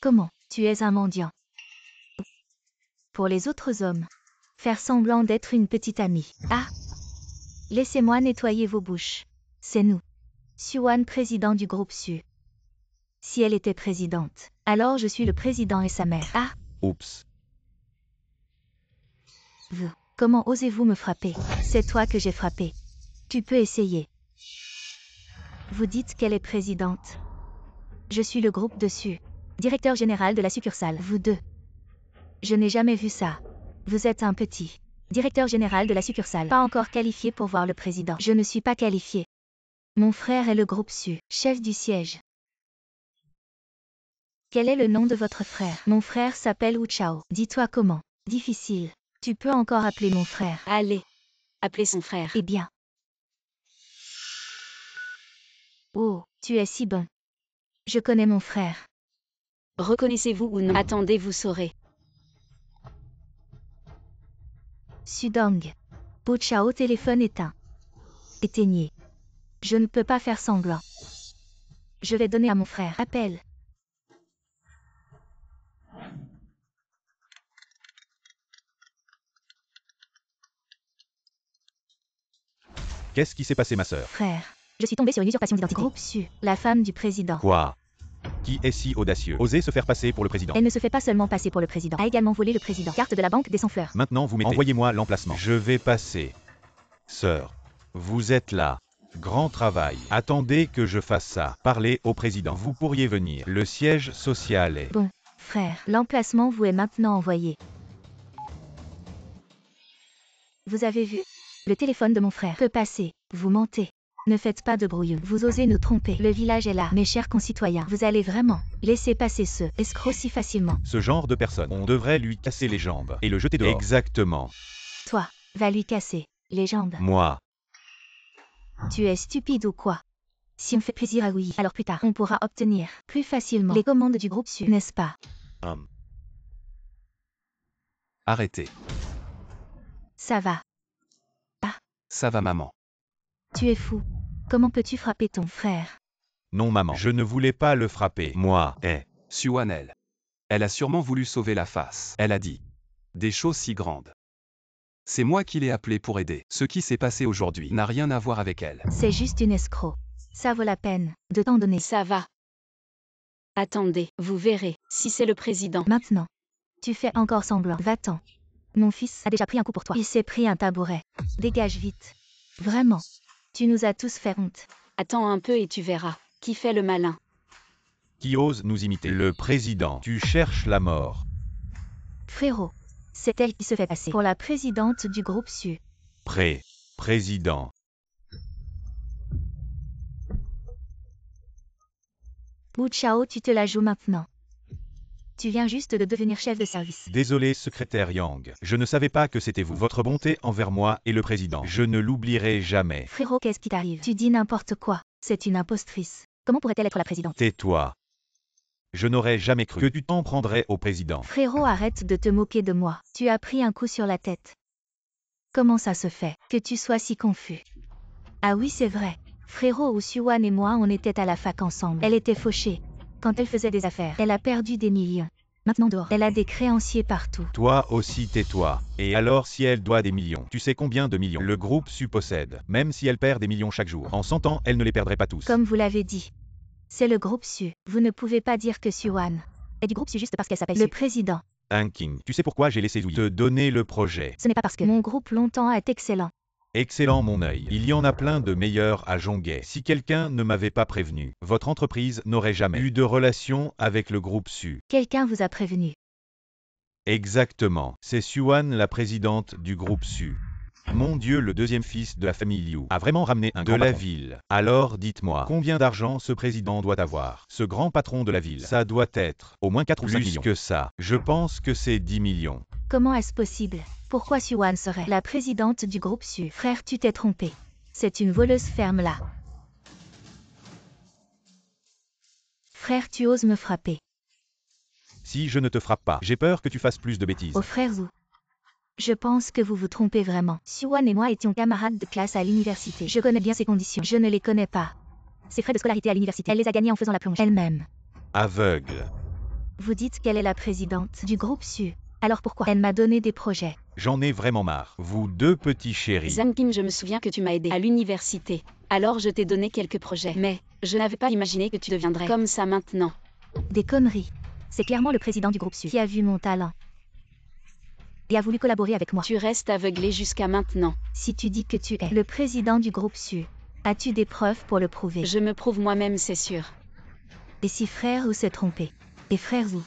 Comment? Tu es un mendiant. Pour les autres hommes. Faire semblant d'être une petite amie. Ah. Laissez-moi nettoyer vos bouches. C'est nous. Siouan, président du groupe Su. Si elle était présidente, alors je suis le président et sa mère. Ah. Oups. Vous. Comment osez-vous me frapper? C'est toi que j'ai frappé. Tu peux essayer. Vous dites qu'elle est présidente. Je suis le groupe dessus. Directeur général de la succursale. Vous deux. Je n'ai jamais vu ça. Vous êtes un petit. Directeur général de la succursale. Pas encore qualifié pour voir le président. Je ne suis pas qualifié. Mon frère est le groupe Su, chef du siège. Quel est le nom de votre frère? Mon frère s'appelle Wu Chao. Dis-toi comment. Difficile. Tu peux encore appeler mon frère. Allez. Appelez son frère. Eh bien. Oh, tu es si bon. Je connais mon frère. Reconnaissez-vous ou non? Attendez, vous saurez. Sudong. Wu Chao, téléphone éteint. Éteignez. Je ne peux pas faire semblant. Je vais donner à mon frère. Appelle. Qu'est-ce qui s'est passé, ma sœur? Frère. Je suis tombée sur une usurpation d'identité. Groupe Su, la femme du président. Quoi? Qui est si audacieux? Oser se faire passer pour le président. Elle ne se fait pas seulement passer pour le président. A également volé le président. Carte de la banque des sans-fleurs. Maintenant, vous mettez. Envoyez-moi l'emplacement. Je vais passer. Sœur, vous êtes là. Grand travail. Attendez que je fasse ça. Parlez au président. Vous pourriez venir. Le siège social est... Bon, frère, l'emplacement vous est maintenant envoyé. Vous avez vu? Le téléphone de mon frère peut passer. Vous mentez. Ne faites pas de brouillon. Vous osez nous tromper. Le village est là. Mes chers concitoyens, vous allez vraiment laisser passer ce escroc si facilement. Ce genre de personne, on devrait lui casser les jambes et le jeter dehors. Exactement. Toi, va lui casser les jambes. Moi. Tu es stupide ou quoi? Si on fait plaisir à oui, alors plus tard, on pourra obtenir plus facilement les commandes du groupe Su, n'est-ce pas? Arrêtez. Ça va. Ça va, maman. Tu es fou. Comment peux-tu frapper ton frère? Non, maman. Je ne voulais pas le frapper. Moi. Suan, elle a sûrement voulu sauver la face. Elle a dit des choses si grandes. C'est moi qui l'ai appelée pour aider. Ce qui s'est passé aujourd'hui n'a rien à voir avec elle. C'est juste une escroc. Ça vaut la peine de t'en donner. Ça va. Attendez, vous verrez, si c'est le président. Maintenant, tu fais encore semblant. Va-t'en. Mon fils a déjà pris un coup pour toi. Il s'est pris un tabouret. Dégage vite. Vraiment. Tu nous as tous fait honte. Attends un peu et tu verras. Qui fait le malin? Qui ose nous imiter? Le président. Tu cherches la mort. Frérot, c'est elle qui se fait passer pour la présidente du groupe Su. Président. Wu Chao, tu te la joues maintenant. Tu viens juste de devenir chef de service. Désolé, secrétaire Yang. Je ne savais pas que c'était vous. Votre bonté envers moi et le président. Je ne l'oublierai jamais. Frérot, qu'est-ce qui t'arrive? Tu dis n'importe quoi. C'est une impostrice. Comment pourrait-elle être la présidente? Tais-toi. Je n'aurais jamais cru que tu t'en prendrais au président. Frérot, arrête de te moquer de moi. Tu as pris un coup sur la tête. Comment ça se fait que tu sois si confus? Ah oui, c'est vrai. Frérot, ou Suan et moi, on était à la fac ensemble. Elle était fauchée. Quand elle faisait des affaires, elle a perdu des millions. Maintenant dehors, elle a des créanciers partout. Toi aussi tais-toi. Et alors si elle doit des millions, tu sais combien de millions le groupe Su possède? Même si elle perd des millions chaque jour, en 100 ans, elle ne les perdrait pas tous. Comme vous l'avez dit. C'est le groupe Su. Vous ne pouvez pas dire que Suan est du groupe Su juste parce qu'elle s'appelle le président. Un King. Tu sais pourquoi j'ai laissé Zoui te donner le projet? Ce n'est pas parce que mon groupe longtemps est excellent. Excellent mon œil. Il y en a plein de meilleurs à Jonguet. Si quelqu'un ne m'avait pas prévenu, votre entreprise n'aurait jamais eu de relation avec le groupe Su. Quelqu'un vous a prévenu. Exactement. C'est Suan, la présidente du groupe Su. Mon Dieu, le deuxième fils de la famille Liu a vraiment ramené un de la ville. Alors dites-moi, combien d'argent ce président doit avoir? Ce grand patron de la ville, ça doit être au moins 4 ou 5 millions. Plus que ça. Je pense que c'est 10 millions. Comment est-ce possible? Pourquoi Suan serait la présidente du groupe Su? Frère, tu t'es trompé. C'est une voleuse ferme là. Frère, tu oses me frapper. Si je ne te frappe pas, j'ai peur que tu fasses plus de bêtises. Oh frère Zhu. Je pense que vous vous trompez vraiment. Suan et moi étions camarades de classe à l'université. Je connais bien ses conditions. Je ne les connais pas. Ses frais de scolarité à l'université, elle les a gagnés en faisant la plonge elle-même. Aveugle. Vous dites qu'elle est la présidente du groupe Su. Alors pourquoi elle m'a donné des projets? J'en ai vraiment marre. Vous deux petits chéris. Zhang Kim, je me souviens que tu m'as aidé à l'université. Alors je t'ai donné quelques projets. Mais je n'avais pas imaginé que tu deviendrais comme ça maintenant. Des conneries. C'est clairement le président du groupe Su qui a vu mon talent. Et a voulu collaborer avec moi. Tu restes aveuglé jusqu'à maintenant. Si tu dis que tu es le président du groupe Su, as-tu des preuves pour le prouver? Je me prouve moi-même, c'est sûr. Et si frère Wu s'est trompé? Et frère Zhu,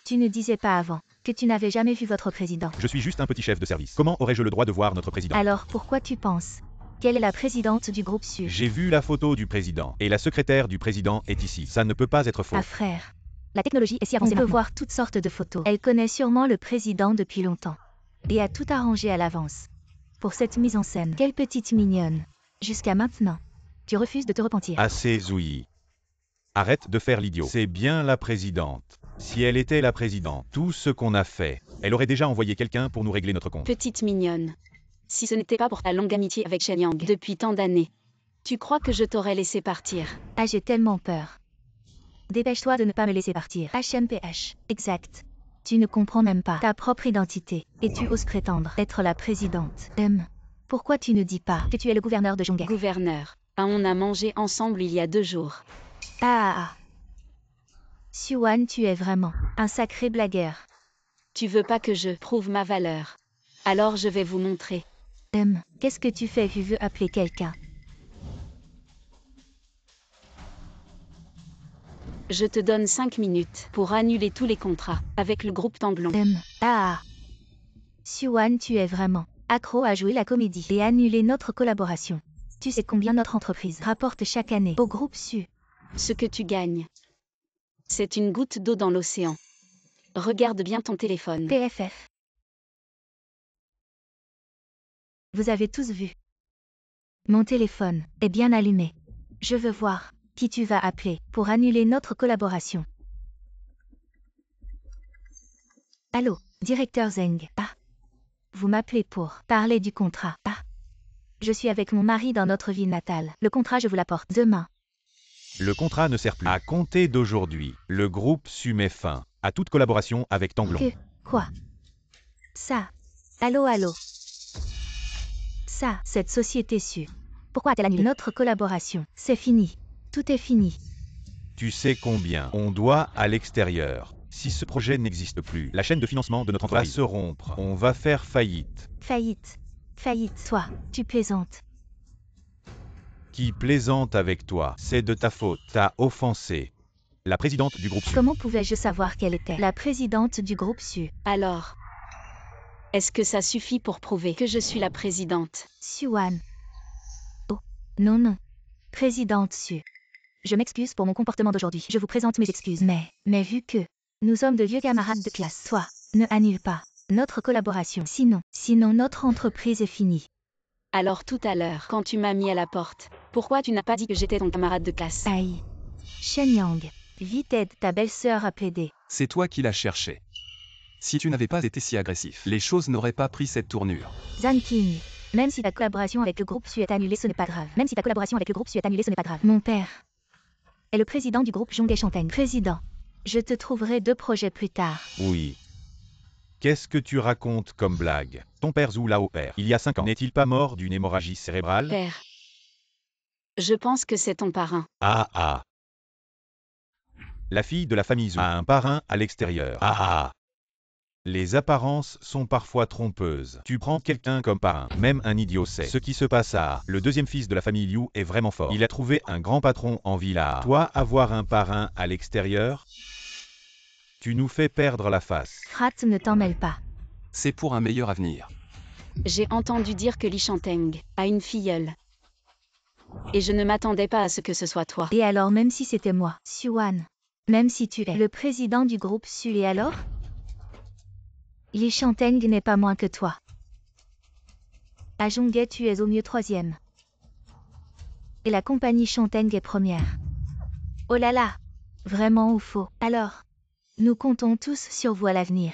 tu ne disais pas avant que tu n'avais jamais vu votre président. Je suis juste un petit chef de service. Comment aurais-je le droit de voir notre président? Alors pourquoi tu penses qu'elle est la présidente du groupe Su? J'ai vu la photo du président. Et la secrétaire du président est ici. Ça ne peut pas être faux. Ah frère. La technologie est si avancée. On peut voir toutes sortes de photos. Elle connaît sûrement le président depuis longtemps. Et a tout arrangé à l'avance. Pour cette mise en scène. Quelle petite mignonne. Jusqu'à maintenant, tu refuses de te repentir. Assez Zoui. Arrête de faire l'idiot. C'est bien la présidente. Si elle était la présidente, tout ce qu'on a fait, elle aurait déjà envoyé quelqu'un pour nous régler notre compte. Petite mignonne. Si ce n'était pas pour ta longue amitié avec Shen Yang depuis tant d'années, tu crois que je t'aurais laissé partir? Ah, j'ai tellement peur. Dépêche-toi de ne pas me laisser partir. HMPH. Exact. Tu ne comprends même pas ta propre identité, et tu oses prétendre être la présidente. Pourquoi tu ne dis pas que tu es le gouverneur de Zhonghe? Gouverneur. Ah, on a mangé ensemble il y a 2 jours. Xuan, tu es vraiment un sacré blagueur. Tu veux pas que je prouve ma valeur? Alors je vais vous montrer. Qu'est-ce que tu fais? Tu veux appeler quelqu'un? Je te donne 5 minutes pour annuler tous les contrats avec le groupe Tanglong. Xuan, tu es vraiment accro à jouer la comédie et annuler notre collaboration. Tu sais combien notre entreprise rapporte chaque année au groupe Su? Ce que tu gagnes, c'est une goutte d'eau dans l'océan. Regarde bien ton téléphone. PFF. Vous avez tous vu. Mon téléphone est bien allumé. Je veux voir qui tu vas appeler pour annuler notre collaboration. Allô, directeur Zheng. Vous m'appelez pour parler du contrat. Je suis avec mon mari dans notre ville natale. Le contrat, je vous l'apporte demain. Le contrat ne sert plus. À compter d'aujourd'hui, le groupe Su met fin à toute collaboration avec Tanglong. Quoi? Ça. Allô? Ça, cette société Su. Pourquoi a-t-elle annulé notre collaboration? C'est fini. Tout est fini. Tu sais combien on doit à l'extérieur. Si ce projet n'existe plus, la chaîne de financement de notre entreprise va se rompre. On va faire faillite. Faillite. Toi, tu plaisantes. Qui plaisante avec toi? C'est de ta faute. T'as offensé la présidente du groupe Su. Comment pouvais-je savoir qu'elle était la présidente du groupe Su? Alors, est-ce que ça suffit pour prouver que je suis la présidente? Xuan. Oh, non. Présidente Su. Je m'excuse pour mon comportement d'aujourd'hui. Je vous présente mes excuses. Mais vu que nous sommes de vieux camarades de classe, toi, ne annule pas notre collaboration. Sinon notre entreprise est finie. Alors tout à l'heure, quand tu m'as mis à la porte, pourquoi tu n'as pas dit que j'étais ton camarade de classe? Aïe. Shen Yang, vite aide ta belle-sœur à plaider. C'est toi qui l'as cherché. Si tu n'avais pas été si agressif, les choses n'auraient pas pris cette tournure. Zhan King, même si ta collaboration avec le groupe Su est annulée, ce n'est pas grave. Mon père est le président du groupe Zhonghe Shanteng. Président, je te trouverai 2 projets plus tard. Oui. Qu'est-ce que tu racontes comme blague? Ton père Zhu Lao père, il y a 5 ans, n'est-il pas mort d'une hémorragie cérébrale? Père. Je pense que c'est ton parrain. La fille de la famille Zhu a un parrain à l'extérieur. Les apparences sont parfois trompeuses. Tu prends quelqu'un comme parrain, même un idiot sait ce qui se passe Le deuxième fils de la famille Liu est vraiment fort. Il a trouvé un grand patron en villa. Toi, avoir un parrain à l'extérieur? Tu nous fais perdre la face. Rat, ne t'en mêle pas. C'est pour un meilleur avenir. J'ai entendu dire que Li Shanteng a une filleule. Et je ne m'attendais pas à ce que ce soit toi. Et alors, même si c'était moi, Xuan, même si tu es le président du groupe Su, et alors? Li Shanteng n'est pas moins que toi. À Zhonghe, tu es au mieux 3e. Et la compagnie Shanteng est première. Oh là là! Vraiment ou faux? Alors, nous comptons tous sur vous à l'avenir.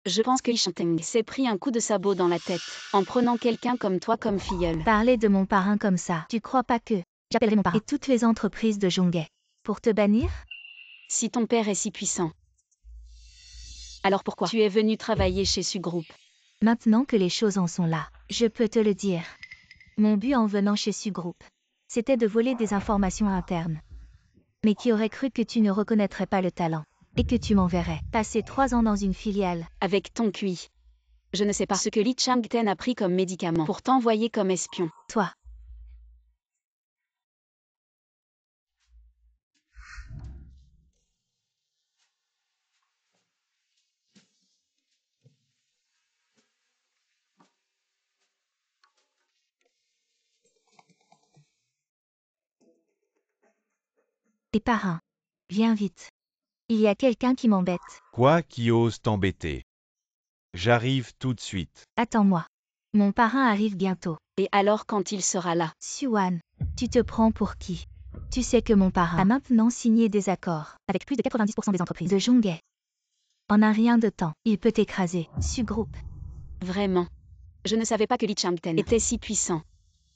Je pense que Li Shanteng s'est pris un coup de sabot dans la tête en prenant quelqu'un comme toi comme filleule. Parler de mon parrain comme ça, tu crois pas que j'appellerai mon parrain et toutes les entreprises de Zhonghe pour te bannir? Si ton père est si puissant, alors pourquoi tu es venu travailler chez Su Group? Maintenant que les choses en sont là, je peux te le dire. Mon but en venant chez Su Group, c'était de voler des informations internes. Mais qui aurait cru que tu ne reconnaîtrais pas le talent et que tu m'enverrais passer 3 ans dans une filiale? Avec ton QI. Je ne sais pas ce que Li Changten a pris comme médicament pour t'envoyer comme espion. Toi. Et parrain, viens vite. Il y a quelqu'un qui m'embête. Quoi qui ose t'embêter? J'arrive tout de suite. Attends-moi. Mon parrain arrive bientôt. Et alors quand il sera là? Xuan, tu te prends pour qui? Tu sais que mon parrain a maintenant signé des accords avec plus de 90% des entreprises de Zhonghe. En un rien de temps, il peut écraser Su Group. Vraiment? Je ne savais pas que Li Changten était si puissant.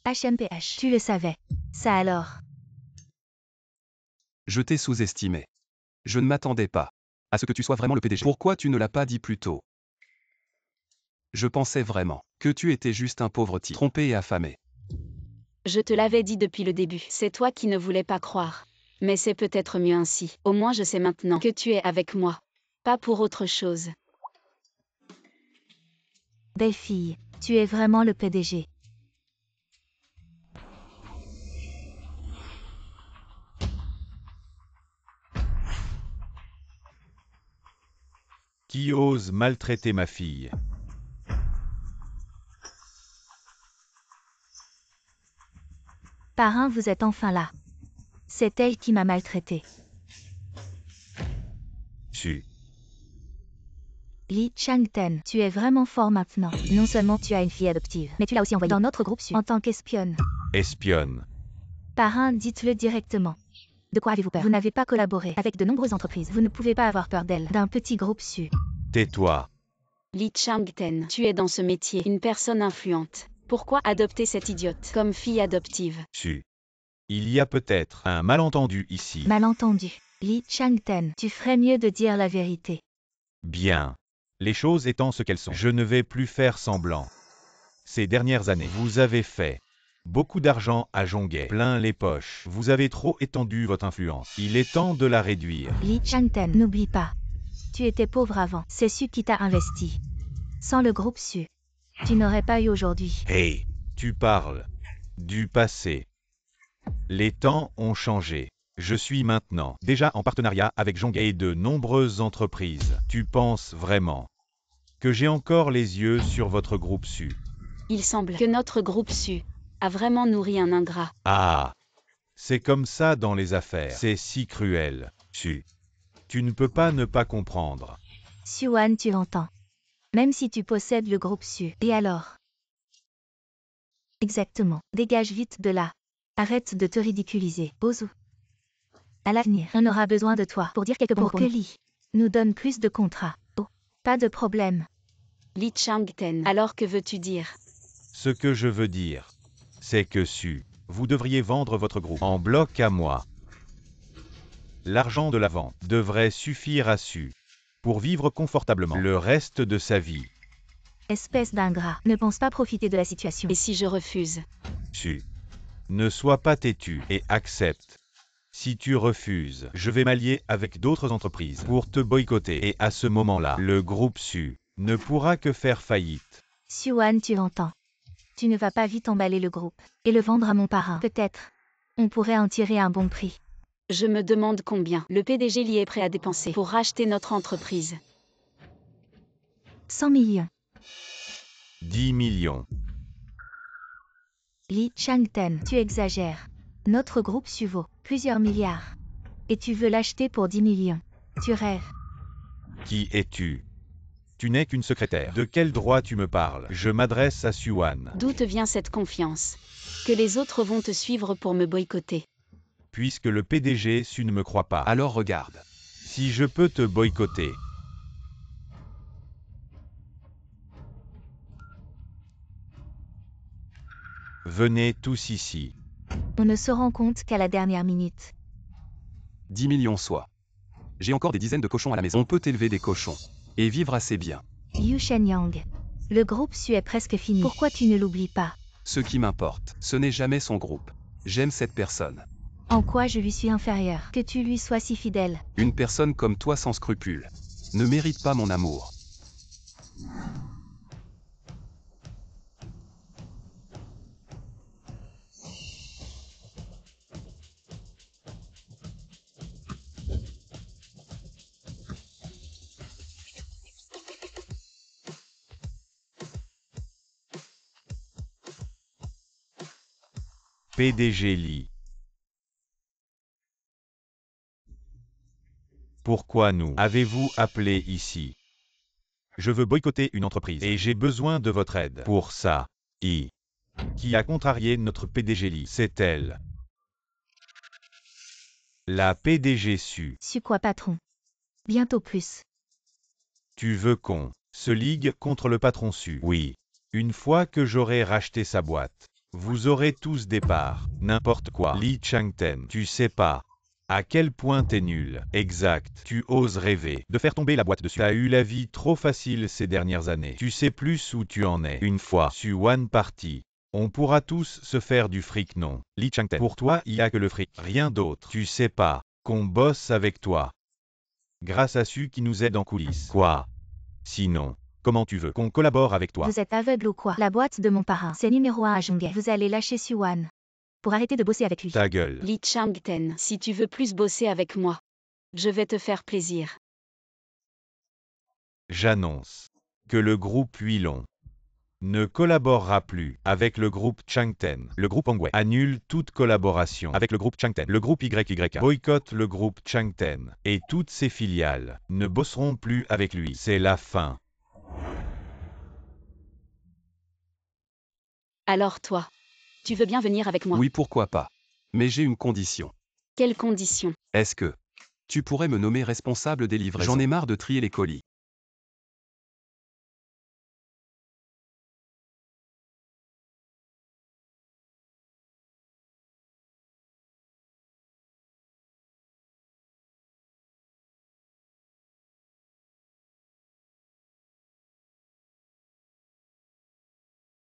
HMPH, tu le savais. Ça alors. Je t'ai sous-estimé. Je ne m'attendais pas à ce que tu sois vraiment le PDG. Pourquoi tu ne l'as pas dit plus tôt? Je pensais vraiment que tu étais juste un pauvre type, trompé et affamé. Je te l'avais dit depuis le début. C'est toi qui ne voulais pas croire. Mais c'est peut-être mieux ainsi. Au moins je sais maintenant que tu es avec moi. Pas pour autre chose. Belle fille, tu es vraiment le PDG. Qui ose maltraiter ma fille? Parrain, vous êtes enfin là. C'est elle qui m'a maltraité. Su. Li Changten, tu es vraiment fort maintenant. Non seulement tu as une fille adoptive, mais tu l'as aussi envoyée dans notre groupe en tant qu'espionne. Espionne. Parrain, dites-le directement. De quoi avez-vous peur? Vous n'avez pas collaboré avec de nombreuses entreprises. Vous ne pouvez pas avoir peur d'elle, d'un petit groupe Su. Tais-toi. Li Changten, tu es dans ce métier une personne influente. Pourquoi adopter cette idiote comme fille adoptive? Su. Il y a peut-être un malentendu ici. Malentendu. Li Changten, tu ferais mieux de dire la vérité. Bien. Les choses étant ce qu'elles sont, je ne vais plus faire semblant. Ces dernières années, vous avez fait beaucoup d'argent à Zhonghe, plein les poches. Vous avez trop étendu votre influence. Il est temps de la réduire. Li Changten, n'oublie pas. Tu étais pauvre avant. C'est Su qui t'a investi. Sans le groupe Su, tu n'aurais pas eu aujourd'hui. Hey, tu parles du passé. Les temps ont changé. Je suis maintenant déjà en partenariat avec Zhonghe et de nombreuses entreprises. Tu penses vraiment que j'ai encore les yeux sur votre groupe Su? Il semble que notre groupe Su a vraiment nourri un ingrat. Ah, c'est comme ça dans les affaires. C'est si cruel. Su. Tu ne peux pas ne pas comprendre. Suan, tu entends. Même si tu possèdes le groupe Su. Et alors? Exactement. Dégage vite de là. Arrête de te ridiculiser. Bozu. À l'avenir, on aura besoin de toi pour dire quelques mots pour que Li nous donne plus de contrats. Oh, pas de problème. Li Changten, alors que veux-tu dire? Ce que je veux dire, c'est que Su, vous devriez vendre votre groupe en bloc à moi. L'argent de la vente devrait suffire à Su pour vivre confortablement le reste de sa vie. Espèce d'ingrat, ne pense pas profiter de la situation. Et si je refuse? Su, ne sois pas têtu et accepte. Si tu refuses, je vais m'allier avec d'autres entreprises pour te boycotter et à ce moment-là, le groupe Su ne pourra que faire faillite. Suan, tu entends. Tu ne vas pas vite emballer le groupe et le vendre à mon parrain. Peut-être. On pourrait en tirer un bon prix. Je me demande combien le PDG Li est prêt à dépenser pour racheter notre entreprise. 100 millions. 10 millions. Li Changten, tu exagères. Notre groupe Su vaut plusieurs milliards. Et tu veux l'acheter pour 10 millions. Tu rêves. Qui es-tu? Tu n'es qu'une secrétaire. De quel droit tu me parles? Je m'adresse à Suan. D'où te vient cette confiance? Que les autres vont te suivre pour me boycotter. Puisque le PDG Su ne me croit pas. Alors regarde. Si je peux te boycotter. Venez tous ici. On ne se rend compte qu'à la dernière minute. 10 millions soit. J'ai encore des dizaines de cochons à la maison. On peut élever des cochons et vivre assez bien. Yu Shenyang. Le groupe Su est presque fini. Pourquoi tu ne l'oublies pas? Ce qui m'importe, ce n'est jamais son groupe. J'aime cette personne. En quoi je lui suis inférieur? Que tu lui sois si fidèle. Une personne comme toi sans scrupules ne mérite pas mon amour. PDG Li. Pourquoi nous avez-vous appelé ici? Je veux boycotter une entreprise et j'ai besoin de votre aide. Pour ça, qui a contrarié notre PDG Li, c'est elle. La PDG Su. Su quoi, patron? Bientôt plus. Tu veux qu'on se ligue contre le patron Su? Oui. Une fois que j'aurai racheté sa boîte, vous aurez tous des parts, n'importe quoi. Li Changten, tu sais pas à quel point t'es nul. Exact. Tu oses rêver de faire tomber la boîte dessus. T'as eu la vie trop facile ces dernières années. Tu sais plus où tu en es. Une fois Suwan parti, on pourra tous se faire du fric, non? Li Changten, pour toi, il y a que le fric, rien d'autre. Tu sais pas qu'on bosse avec toi grâce à Su qui nous aide en coulisses. Quoi? Sinon, comment tu veux qu'on collabore avec toi? Vous êtes aveugle ou quoi? La boîte de mon parrain, c'est numéro 1 à Jonghae. Vous allez lâcher Suwan pour arrêter de bosser avec lui. Ta gueule. Li Changten, si tu veux plus bosser avec moi, je vais te faire plaisir. J'annonce que le groupe Huilon ne collaborera plus avec le groupe Changten. Le groupe Hongwei annule toute collaboration avec le groupe Changten. Le groupe YYK boycotte le groupe Changten et toutes ses filiales ne bosseront plus avec lui. C'est la fin. Alors toi, tu veux bien venir avec moi? Oui, pourquoi pas. Mais j'ai une condition. Quelles conditions? Est-ce que tu pourrais me nommer responsable des livraisons? J'en ai marre de trier les colis.